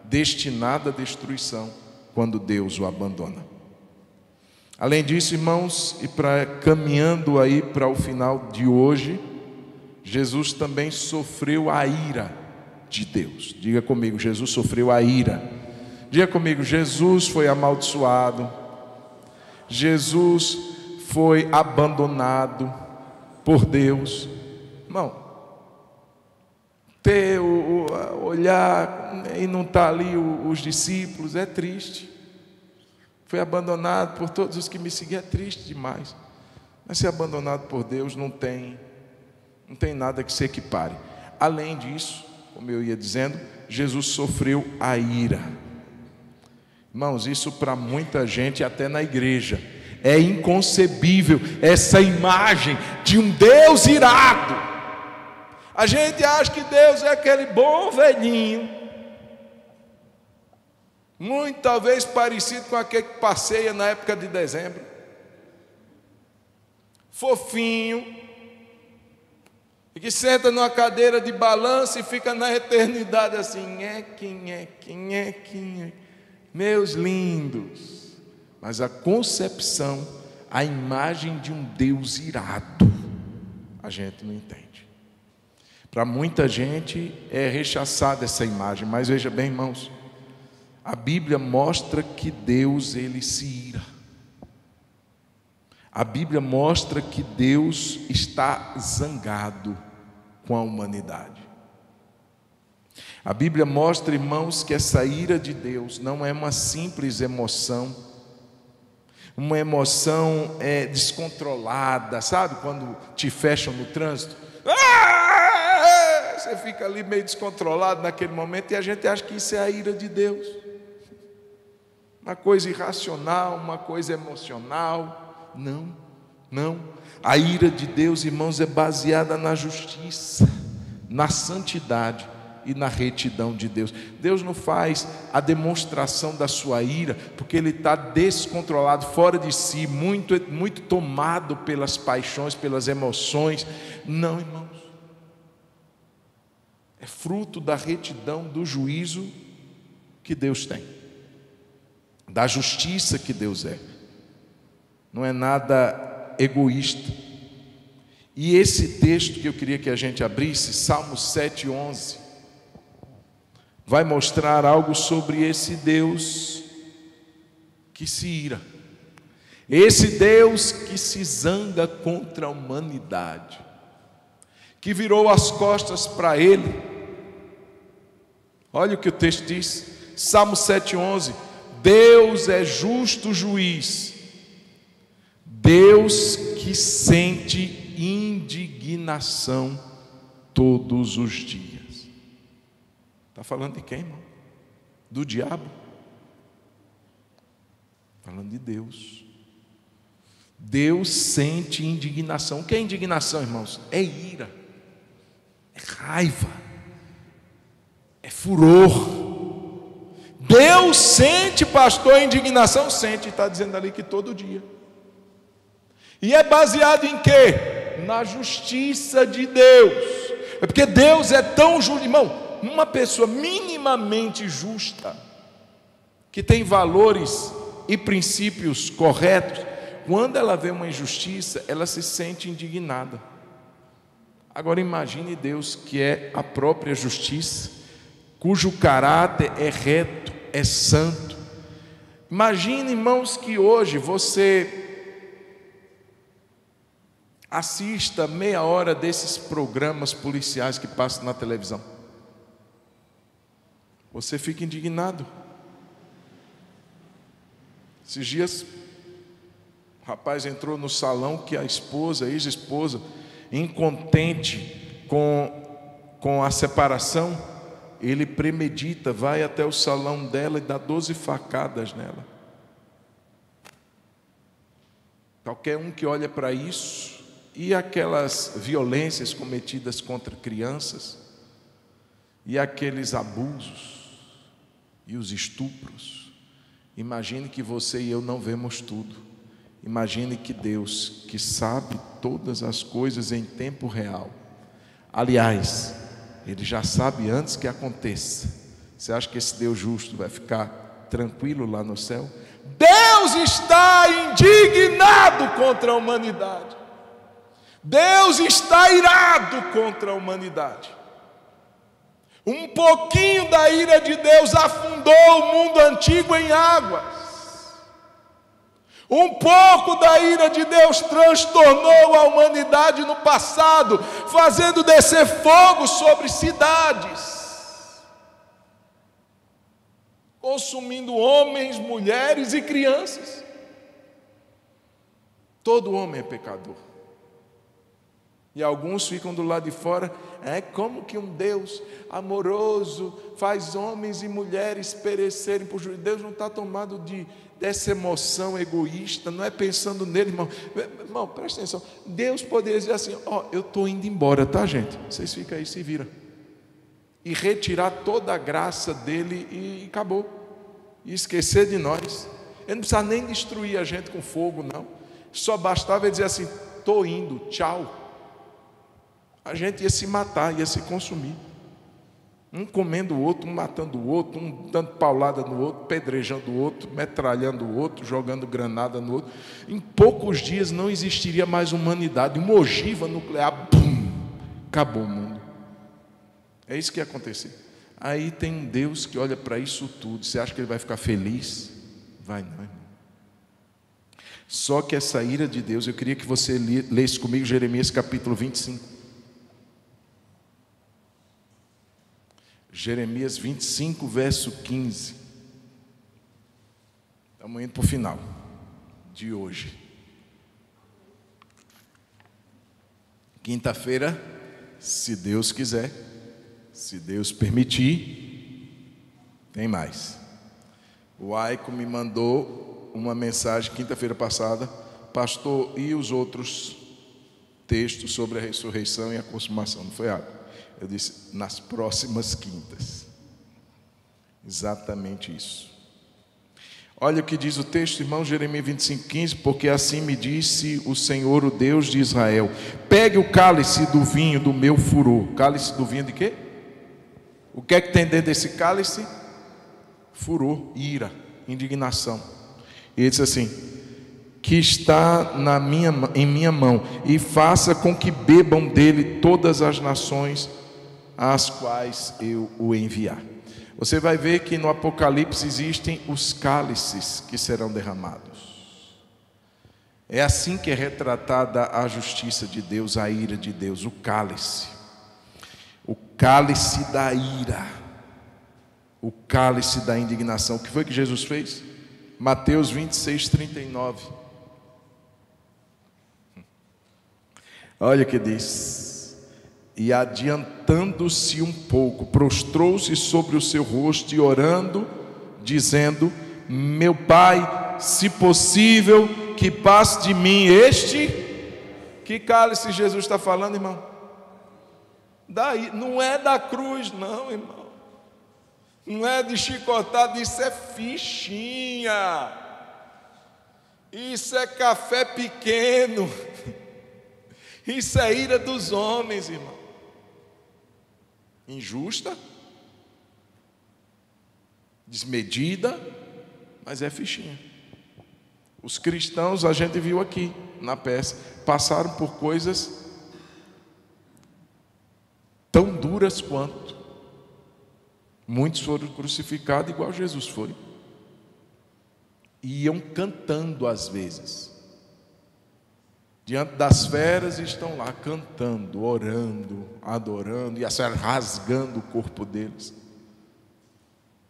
destinada à destruição quando Deus o abandona. Além disso, irmãos, e caminhando aí para o final de hoje, Jesus também sofreu a ira de Deus. Diga comigo, Jesus sofreu a ira. Diga comigo, Jesus foi amaldiçoado, Jesus foi abandonado por Deus. Irmão, olhar e não estar ali os discípulos é triste. Foi abandonado por todos os que me seguiam, é triste demais. Mas ser abandonado por Deus não tem nada que se equipare. Além disso, como eu ia dizendo, Jesus sofreu a ira. Irmãos, isso para muita gente, até na igreja, É inconcebível essa imagem de um Deus irado. A gente acha que Deus é aquele bom velhinho, muito talvez parecido com aquele que passeia na época de dezembro, fofinho, e que senta numa cadeira de balanço e fica na eternidade assim, meus lindos. Mas a concepção, a imagem de um Deus irado, a gente não entende. Para muita gente é rechaçada essa imagem, mas veja bem, irmãos, a Bíblia mostra que Deus, ele se ira. A Bíblia mostra que Deus está zangado com a humanidade. A Bíblia mostra, irmãos, que essa ira de Deus não é uma simples emoção, uma emoção descontrolada, sabe? Quando te fecham no trânsito, você fica ali meio descontrolado naquele momento, e a gente acha que isso é a ira de Deus, uma coisa irracional, uma coisa emocional. Não. A ira de Deus, irmãos, é baseada na justiça, na santidade e na retidão de Deus. Deus não faz a demonstração da sua ira porque Ele está descontrolado, fora de si, muito tomado pelas paixões, pelas emoções. Não, irmãos. É fruto da retidão, do juízo que Deus tem, da justiça que Deus é. Não é nada egoísta. E esse texto que eu queria que a gente abrisse, Salmos 7:11, vai mostrar algo sobre esse Deus que se ira, esse Deus que se zanga contra a humanidade, que virou as costas para Ele. Olha o que o texto diz, Salmos 7:11: Deus é justo juiz, Deus que sente indignação todos os dias. Está falando de quem, irmão? Do diabo? Falando de Deus. Deus sente indignação. O que é indignação, irmãos? É ira, é raiva, é furor. Deus sente, pastor, indignação? Sente, está dizendo ali que todo dia. E é baseado em quê? Na justiça de Deus. É porque Deus é tão justo, irmão. Uma pessoa minimamente justa, que tem valores e princípios corretos, quando ela vê uma injustiça, ela se sente indignada. Agora imagine Deus, que é a própria justiça, cujo caráter é reto, é santo. Imagine, irmãos, que hoje você assista meia hora desses programas policiais que passam na televisão. Você fica indignado. Esses dias, o rapaz entrou no salão que a esposa, a ex-esposa, incontente com a separação, ele premedita, vai até o salão dela e dá 12 facadas nela. Qualquer um que olha para isso, e aquelas violências cometidas contra crianças, e aqueles abusos, e os estupros, imagine que você e eu não vemos tudo. Imagine que Deus, que sabe todas as coisas em tempo real, aliás, Ele já sabe antes que aconteça. Você acha que esse Deus justo vai ficar tranquilo lá no céu? Deus está indignado contra a humanidade. Deus está irado contra a humanidade. Um pouquinho da ira de Deus afundou o mundo antigo em águas. Um pouco da ira de Deus transtornou a humanidade no passado, fazendo descer fogo sobre cidades, consumindo homens, mulheres e crianças. Todo homem é pecador. E alguns ficam do lado de fora, como que um Deus amoroso faz homens e mulheres perecerem por juízo? Deus não está tomado dessa emoção egoísta, não é pensando nele, irmão. Irmão, presta atenção, Deus poderia dizer assim, eu estou indo embora, tá, gente? Vocês ficam aí, se viram. E retirar toda a graça dele e acabou. E esquecer de nós. Ele não precisa nem destruir a gente com fogo, não. Só bastava ele dizer assim, estou indo, tchau. A gente ia se matar, ia se consumir. Um comendo o outro, um matando o outro, um dando paulada no outro, pedrejando o outro, metralhando o outro, jogando granada no outro. Em poucos dias não existiria mais humanidade. Uma ogiva nuclear, bum, acabou o mundo. É isso que ia acontecer. Aí tem um Deus que olha para isso tudo. Você acha que ele vai ficar feliz? Vai não, irmão. Só que essa ira de Deus, eu queria que você lesse comigo Jeremias capítulo 25. Jeremias 25, verso 15. Estamos indo para o final de hoje. Quinta-feira, se Deus quiser, se Deus permitir, tem mais. O Aico me mandou uma mensagem quinta-feira passada, pastor, e os outros textos sobre a ressurreição e a consumação? Não foi, Aico? Eu disse, nas próximas quintas. Exatamente isso. Olha o que diz o texto, irmão, Jeremias 25:15, porque assim me disse o Senhor, o Deus de Israel, pegue o cálice do vinho do meu furor. Cálice do vinho de quê? O que é que tem dentro desse cálice? Furor, ira, indignação. E ele diz assim, que está em minha mão, e faça com que bebam dele todas as nações às quais eu o enviar. Você vai ver que no Apocalipse existem os cálices que serão derramados. É assim que é retratada a justiça de Deus, a ira de Deus, o cálice da ira, o cálice da indignação. O que foi que Jesus fez? Mateus 26:39. Olha o que diz. E adiantando-se um pouco, prostrou-se sobre o seu rosto e orando, dizendo, meu Pai, se possível, que passe de mim este... Que cálice Jesus está falando, irmão? Daí, não é da cruz, não, irmão. Não é de chicotada, isso é fichinha. Isso é café pequeno. Isso é ira dos homens, irmão. Injusta, desmedida, mas é fichinha. Os cristãos, a gente viu aqui na peça, passaram por coisas tão duras quanto. Muitos foram crucificados igual Jesus foi. E iam cantando às vezes. Diante das feras estão lá cantando, orando, adorando, e as feras rasgando o corpo deles.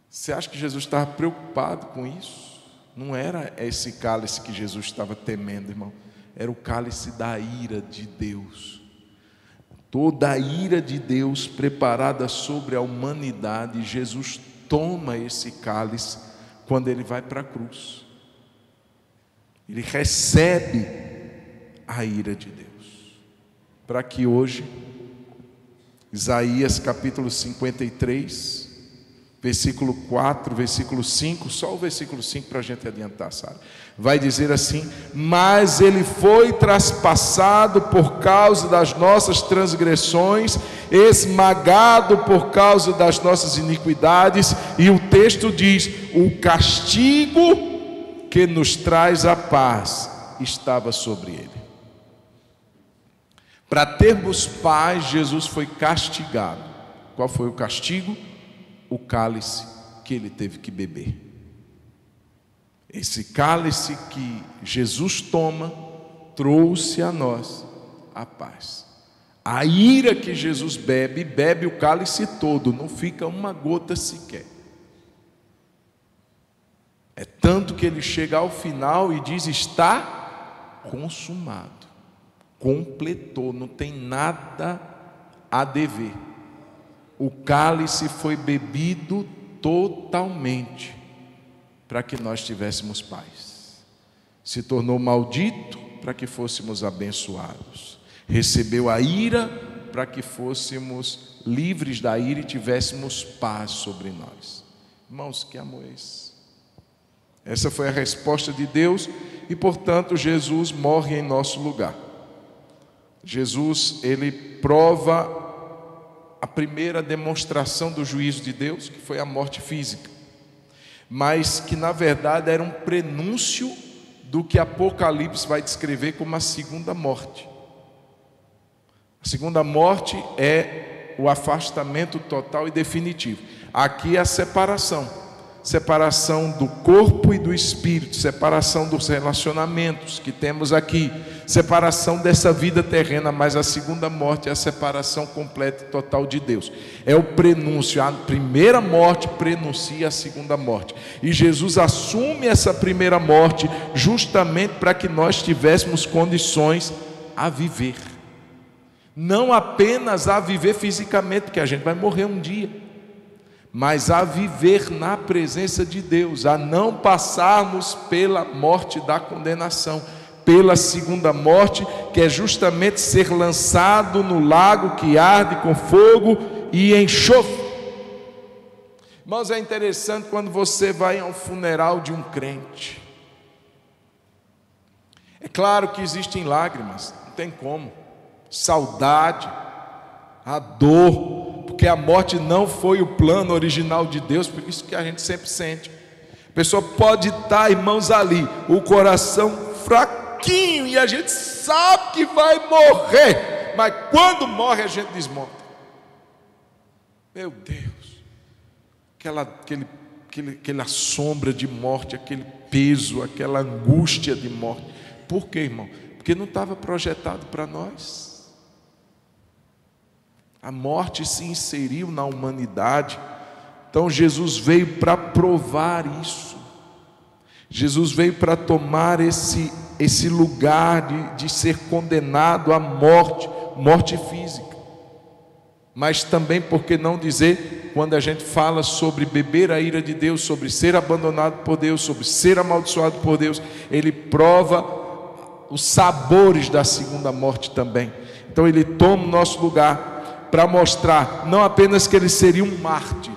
Você acha que Jesus estava preocupado com isso? Não era esse cálice que Jesus estava temendo, irmão. Era o cálice da ira de Deus. Toda a ira de Deus preparada sobre a humanidade, Jesus toma esse cálice quando ele vai para a cruz. Ele recebe a ira de Deus, para que hoje, Isaías capítulo 53, versículo 4, versículo 5, só o versículo 5 para a gente adiantar, sabe? Vai dizer assim, mas ele foi traspassado por causa das nossas transgressões, esmagado por causa das nossas iniquidades, e o texto diz, o castigo que nos traz a paz estava sobre ele. Para termos paz, Jesus foi castigado. Qual foi o castigo? O cálice que ele teve que beber. Esse cálice que Jesus toma, trouxe a nós a paz. A ira que Jesus bebe, bebe o cálice todo, não fica uma gota sequer. É tanto que ele chega ao final e diz, está consumado. completou, não tem nada a dever. O cálice foi bebido totalmente para que nós tivéssemos paz. Se tornou maldito para que fôssemos abençoados. Recebeu a ira para que fôssemos livres da ira e tivéssemos paz sobre nós. Irmãos, que amor é esse? Essa foi a resposta de Deus e, portanto, Jesus morre em nosso lugar. Jesus, ele prova a primeira demonstração do juízo de Deus, que foi a morte física, mas que na verdade era um prenúncio do que Apocalipse vai descrever como a segunda morte. A segunda morte é o afastamento total e definitivo. Aqui é a separação do corpo e do espírito, separação dos relacionamentos que temos aqui, separação dessa vida terrena, mas a segunda morte é a separação completa e total de Deus. É o prenúncio, a primeira morte prenuncia a segunda morte, e Jesus assume essa primeira morte justamente para que nós tivéssemos condições a viver, não apenas a viver fisicamente, porque a gente vai morrer um dia, mas a viver na presença de Deus, a não passarmos pela morte da condenação, pela segunda morte, que é justamente ser lançado no lago que arde com fogo e enxofre. Irmãos, é interessante quando você vai ao funeral de um crente. É claro que existem lágrimas, não tem como, saudade, a dor, porque a morte não foi o plano original de Deus, por isso que a gente sempre sente. A pessoa pode estar, irmãos, ali, o coração fraquinho, e a gente sabe que vai morrer, mas quando morre a gente desmonta. Meu Deus, aquela sombra de morte, aquele peso, aquela angústia de morte. Por quê, irmão? Porque não estava projetado para nós. A morte se inseriu na humanidade. Então Jesus veio para provar isso. Jesus veio para tomar esse lugar de ser condenado à morte física. Mas também, por que não dizer, quando a gente fala sobre beber a ira de Deus, sobre ser abandonado por Deus, sobre ser amaldiçoado por Deus, ele prova os sabores da segunda morte também. Então ele toma o nosso lugar para mostrar não apenas que ele seria um mártir,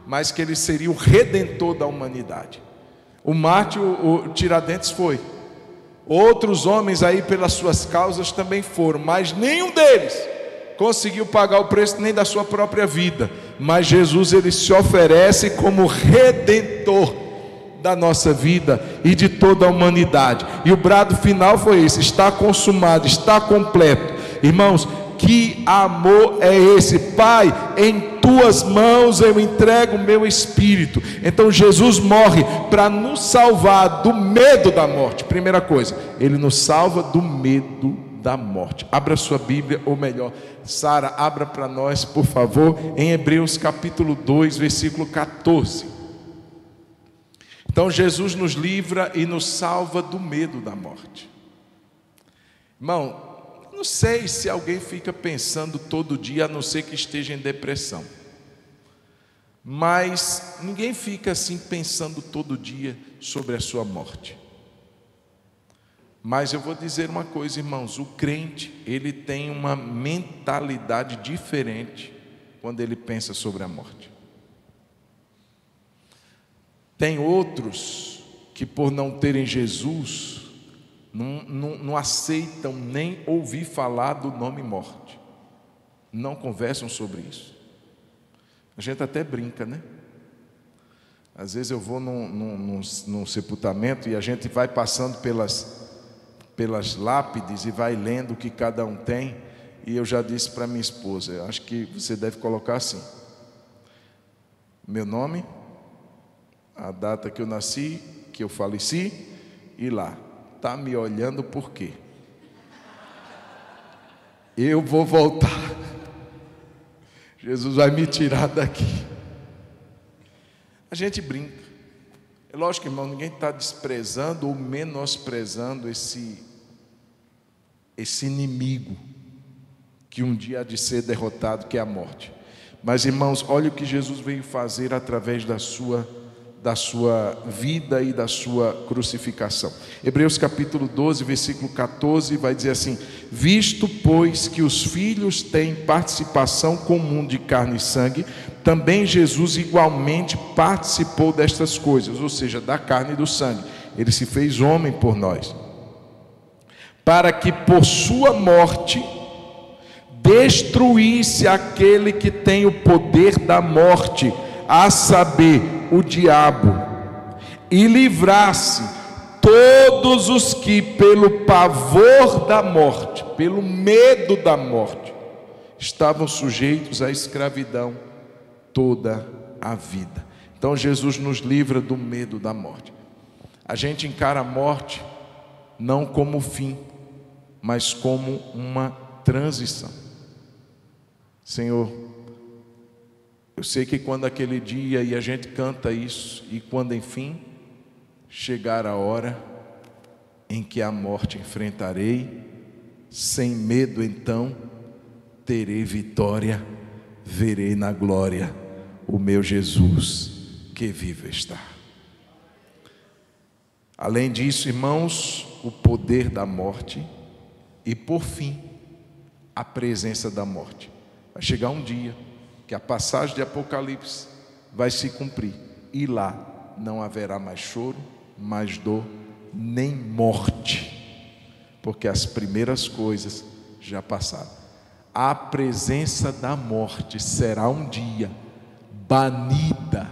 mas que ele seria o redentor da humanidade. O mártir, o Tiradentes foi. Outros homens aí pelas suas causas também foram, mas nenhum deles conseguiu pagar o preço nem da sua própria vida. Mas Jesus, ele se oferece como redentor da nossa vida e de toda a humanidade. E o brado final foi esse: está consumado, está completo. Irmãos, que amor é esse? Pai, em tuas mãos eu entrego o meu espírito. Então Jesus morre para nos salvar do medo da morte. Primeira coisa, ele nos salva do medo da morte. Abra sua Bíblia, ou melhor, Sara, abra para nós, por favor, em Hebreus capítulo 2, versículo 14. Então Jesus nos livra e nos salva do medo da morte. Irmão, não sei se alguém fica pensando todo dia, a não ser que esteja em depressão, mas ninguém fica assim pensando todo dia sobre a sua morte. Mas eu vou dizer uma coisa, irmãos: o crente, ele tem uma mentalidade diferente quando ele pensa sobre a morte. Tem outros que, por não terem Jesus, não aceitam nem ouvir falar do nome morte, não conversam sobre isso. A gente até brinca, né? Às vezes eu vou num sepultamento e a gente vai passando pelas lápides e vai lendo o que cada um tem, e eu já disse para minha esposa: eu acho que você deve colocar assim: meu nome, a data que eu nasci, que eu faleci, e lá. Está me olhando por quê? Eu vou voltar. Jesus vai me tirar daqui. A gente brinca. É lógico, irmão, ninguém está desprezando ou menosprezando esse inimigo que um dia há de ser derrotado, que é a morte. Mas, irmãos, olha o que Jesus veio fazer através da sua vida e da sua crucificação. Hebreus capítulo 12, versículo 14, vai dizer assim: visto, pois, que os filhos têm participação comum de carne e sangue, também Jesus igualmente participou destas coisas, ou seja, da carne e do sangue. Ele se fez homem por nós, para que por sua morte destruísse aquele que tem o poder da morte, a saber, o diabo, e livrasse todos os que pelo pavor da morte, pelo medo da morte, estavam sujeitos à escravidão toda a vida. Então Jesus nos livra do medo da morte. A gente encara a morte não como fim, mas como uma transição. Senhor, eu sei que quando aquele dia, e a gente canta isso, e quando enfim chegar a hora em que a morte enfrentarei, sem medo então terei vitória, verei na glória o meu Jesus que vivo está. Além disso, irmãos, o poder da morte e, por fim, a presença da morte. Vai chegar um dia que a passagem de Apocalipse vai se cumprir, e lá não haverá mais choro, mais dor, nem morte, porque as primeiras coisas já passaram. A presença da morte será um dia banida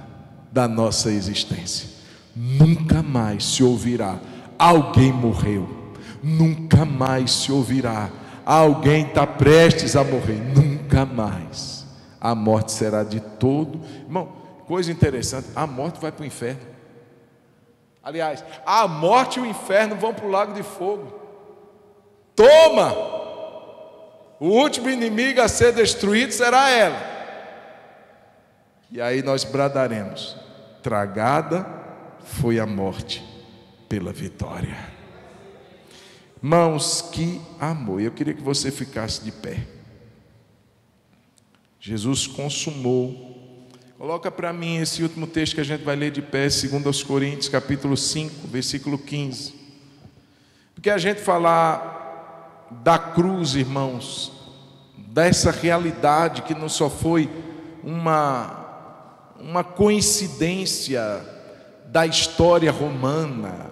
da nossa existência. Nunca mais se ouvirá alguém morreu, nunca mais se ouvirá alguém está prestes a morrer, nunca mais. A morte será de todo. Irmão, coisa interessante, a morte vai para o inferno. Aliás, a morte e o inferno vão para o lago de fogo. Toma! O último inimigo a ser destruído será ela. E aí nós bradaremos: tragada foi a morte pela vitória. Irmãos, que amor. Eu queria que você ficasse de pé. Jesus consumou. Coloca para mim esse último texto que a gente vai ler de pé, 2 Coríntios capítulo 5, versículo 15. Porque a gente falar da cruz, irmãos, dessa realidade que não só foi uma coincidência da história romana,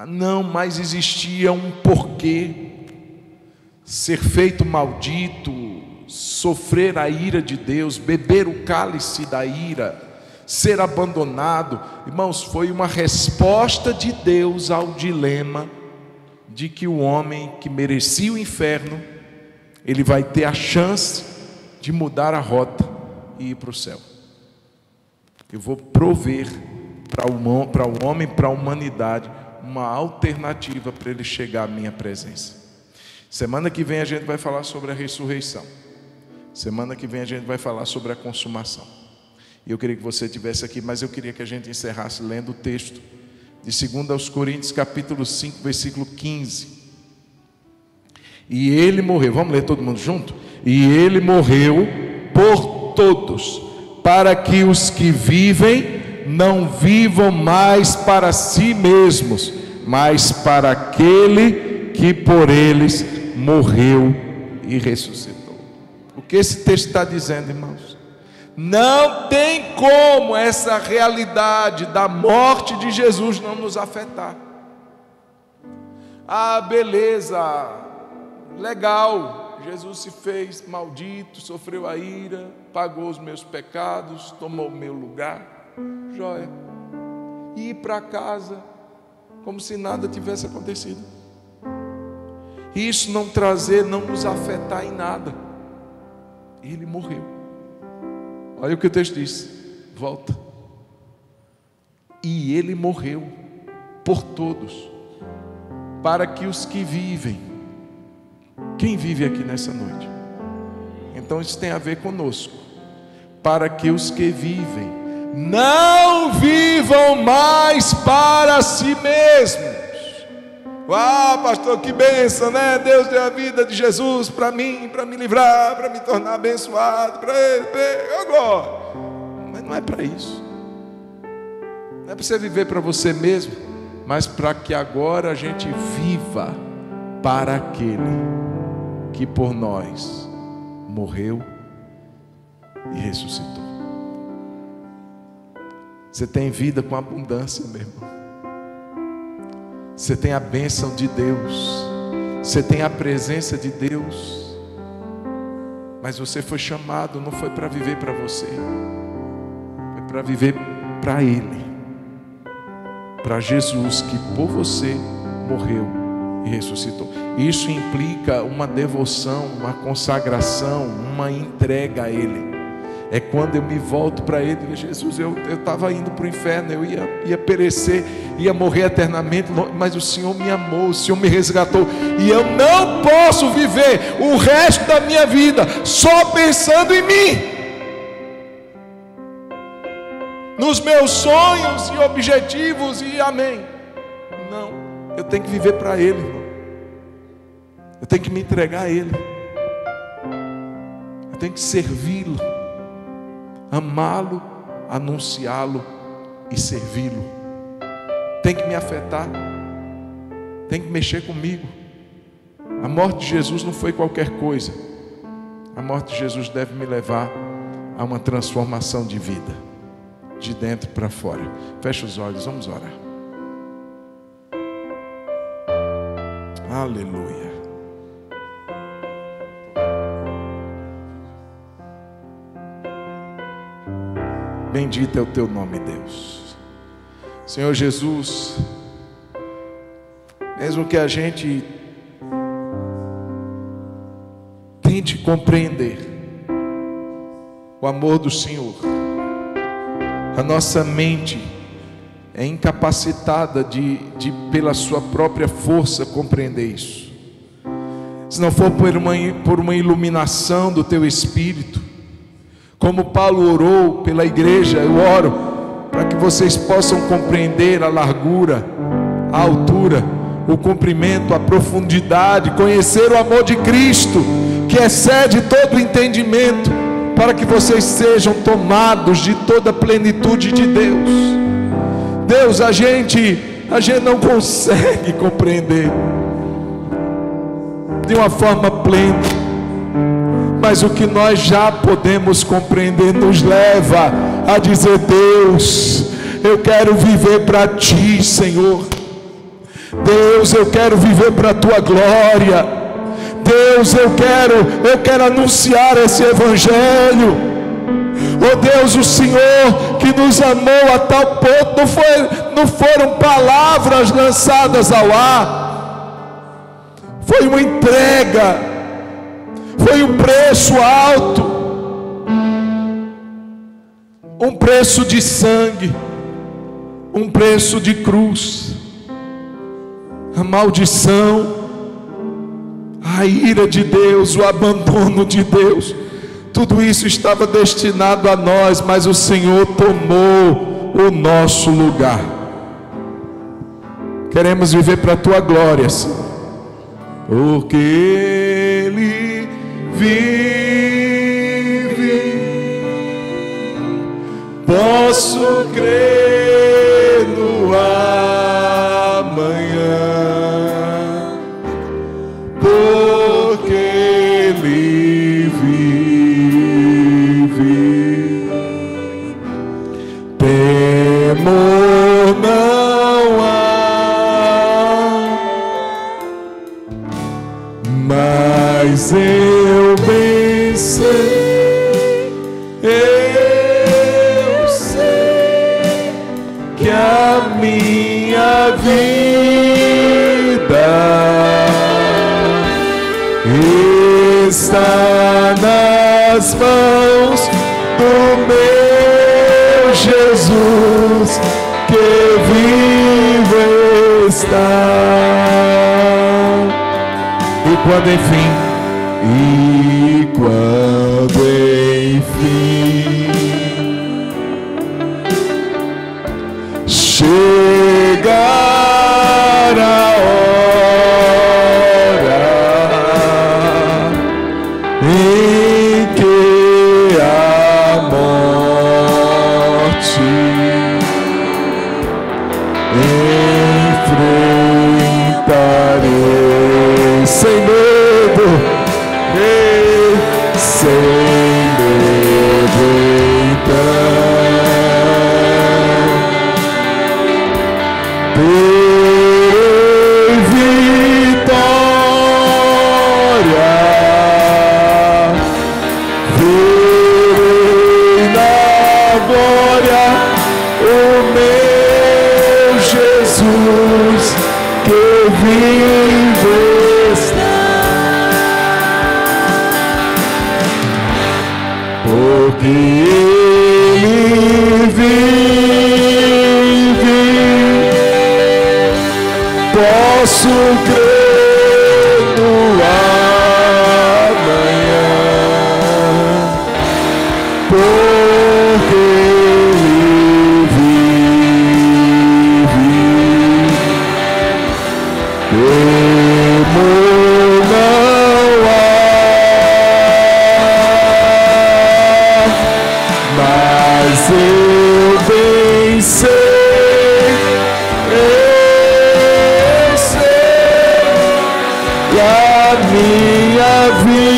não, mas existia um porquê. Ser feito maldito, sofrer a ira de Deus, beber o cálice da ira, ser abandonado. Irmãos, foi uma resposta de Deus ao dilema de que o homem que merecia o inferno, ele vai ter a chance de mudar a rota e ir para o céu. Eu vou prover para o homem, para a humanidade, uma alternativa para ele chegar à minha presença. Semana que vem a gente vai falar sobre a ressurreição. Semana que vem a gente vai falar sobre a consumação. E eu queria que você estivesse aqui, mas eu queria que a gente encerrasse lendo o texto de 2 Coríntios capítulo 5, versículo 15. E ele morreu, vamos ler todo mundo junto? E ele morreu por todos, para que os que vivem não vivam mais para si mesmos, mas para aquele que por eles morreu e ressuscitou. O que esse texto está dizendo, irmãos? Não tem como essa realidade da morte de Jesus não nos afetar. Ah, beleza, legal, Jesus se fez maldito, sofreu a ira, pagou os meus pecados, tomou o meu lugar. Joia. E ir para casa como se nada tivesse acontecido. E isso não nos afetar em nada. Ele morreu. Olha o que o texto diz. Volta. E ele morreu por todos, para que os que vivem. Quem vive aqui nessa noite? Então isso tem a ver conosco. Para que os que vivem não vivam mais para si mesmos. Uau, pastor, que bênção, né? Deus deu a vida de Jesus para mim, para me livrar, para me tornar abençoado, para ele, agora. Mas não é para isso. Não é para você viver para você mesmo, mas para que agora a gente viva para aquele que por nós morreu e ressuscitou. Você tem vida com abundância, meu irmão. Você tem a bênção de Deus, você tem a presença de Deus, mas você foi chamado, não foi para viver para você, foi para viver para Ele, para Jesus que por você morreu e ressuscitou. Isso implica uma devoção, uma consagração, uma entrega a Ele. É quando eu me volto para Ele. Jesus, eu estava indo para o inferno, eu ia perecer, ia morrer eternamente, mas o Senhor me amou, o Senhor me resgatou, e eu não posso viver o resto da minha vida só pensando em mim, nos meus sonhos e objetivos e amém. Não, eu tenho que viver para Ele, irmão. Eu tenho que me entregar a Ele, eu tenho que servi-lo, amá-lo, anunciá-lo e servi-lo. Tem que me afetar, tem que mexer comigo. A morte de Jesus não foi qualquer coisa. A morte de Jesus deve me levar a uma transformação de vida, de dentro para fora. Fecha os olhos, vamos orar. Aleluia. Bendito é o teu nome, Deus. Senhor Jesus, mesmo que a gente tente compreender o amor do Senhor, a nossa mente é incapacitada de pela sua própria força compreender isso. Se não for por uma iluminação do teu Espírito, como Paulo orou pela igreja, eu oro para que vocês possam compreender a largura, a altura, o comprimento, a profundidade, conhecer o amor de Cristo, que excede todo o entendimento, para que vocês sejam tomados de toda a plenitude de Deus. Deus, a gente não consegue compreender de uma forma plena, mas o que nós já podemos compreender nos leva a dizer: Deus, eu quero viver para Ti, Senhor. Deus, eu quero viver para a Tua glória. Deus, eu quero anunciar esse Evangelho. Oh Deus, o Senhor que nos amou a tal ponto, não foram palavras lançadas ao ar, foi uma entrega, foi um preço alto, um preço de sangue, um preço de cruz. A maldição, a ira de Deus, o abandono de Deus, tudo isso estava destinado a nós, mas o Senhor tomou o nosso lugar. Queremos viver para a Tua glória, Senhor, porque Ele vive. Posso crer no amanhã, porque Ele vive. Temor não há, mas eu bem sei, eu sei que a minha vida está nas mãos do meu Jesus, que vive está. E quando enfim chegar a hora enfrentarei sem medo, sem medo então. Terei vitória, verei na glória o meu Jesus que vive está, porque Ele vive. Posso crer no amanhã, porque Ele vive. Como não há, mas eu bem sei, eu sei, e a minha vida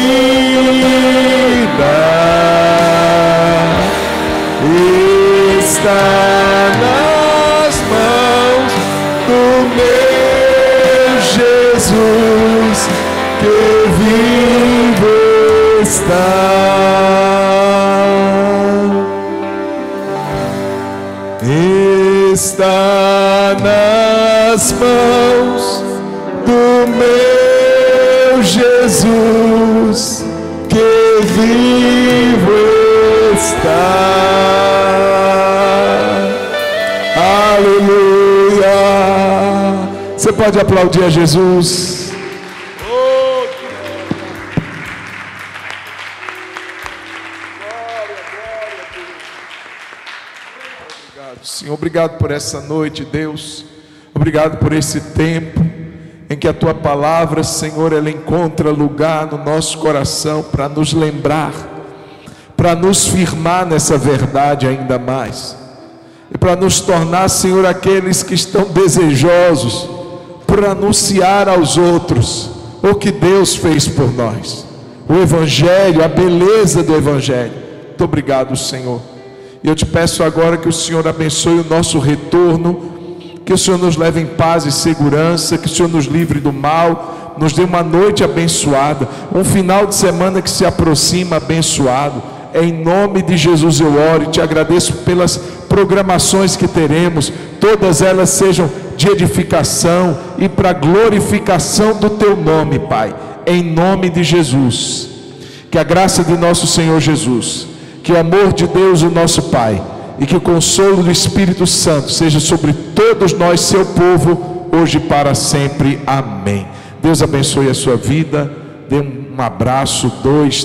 está nas mãos do meu Jesus que vive está. Está nas mãos do meu Jesus que vivo está. Aleluia! Você pode aplaudir a Jesus? Senhor, obrigado por essa noite, Deus. Obrigado por esse tempo em que a Tua palavra, Senhor, ela encontra lugar no nosso coração para nos lembrar, para nos firmar nessa verdade ainda mais, e para nos tornar, Senhor, aqueles que estão desejosos por anunciar aos outros o que Deus fez por nós, o Evangelho, a beleza do Evangelho. Muito obrigado, Senhor. E eu te peço agora que o Senhor abençoe o nosso retorno, que o Senhor nos leve em paz e segurança, que o Senhor nos livre do mal, nos dê uma noite abençoada, um final de semana que se aproxima abençoado. Em nome de Jesus eu oro e te agradeço pelas programações que teremos, todas elas sejam de edificação e para glorificação do teu nome, Pai, em nome de Jesus. Que a graça de nosso Senhor Jesus, que o amor de Deus, o nosso Pai, e que o consolo do Espírito Santo seja sobre todos nós, seu povo, hoje e para sempre. Amém. Deus abençoe a sua vida. Dê um abraço, 2,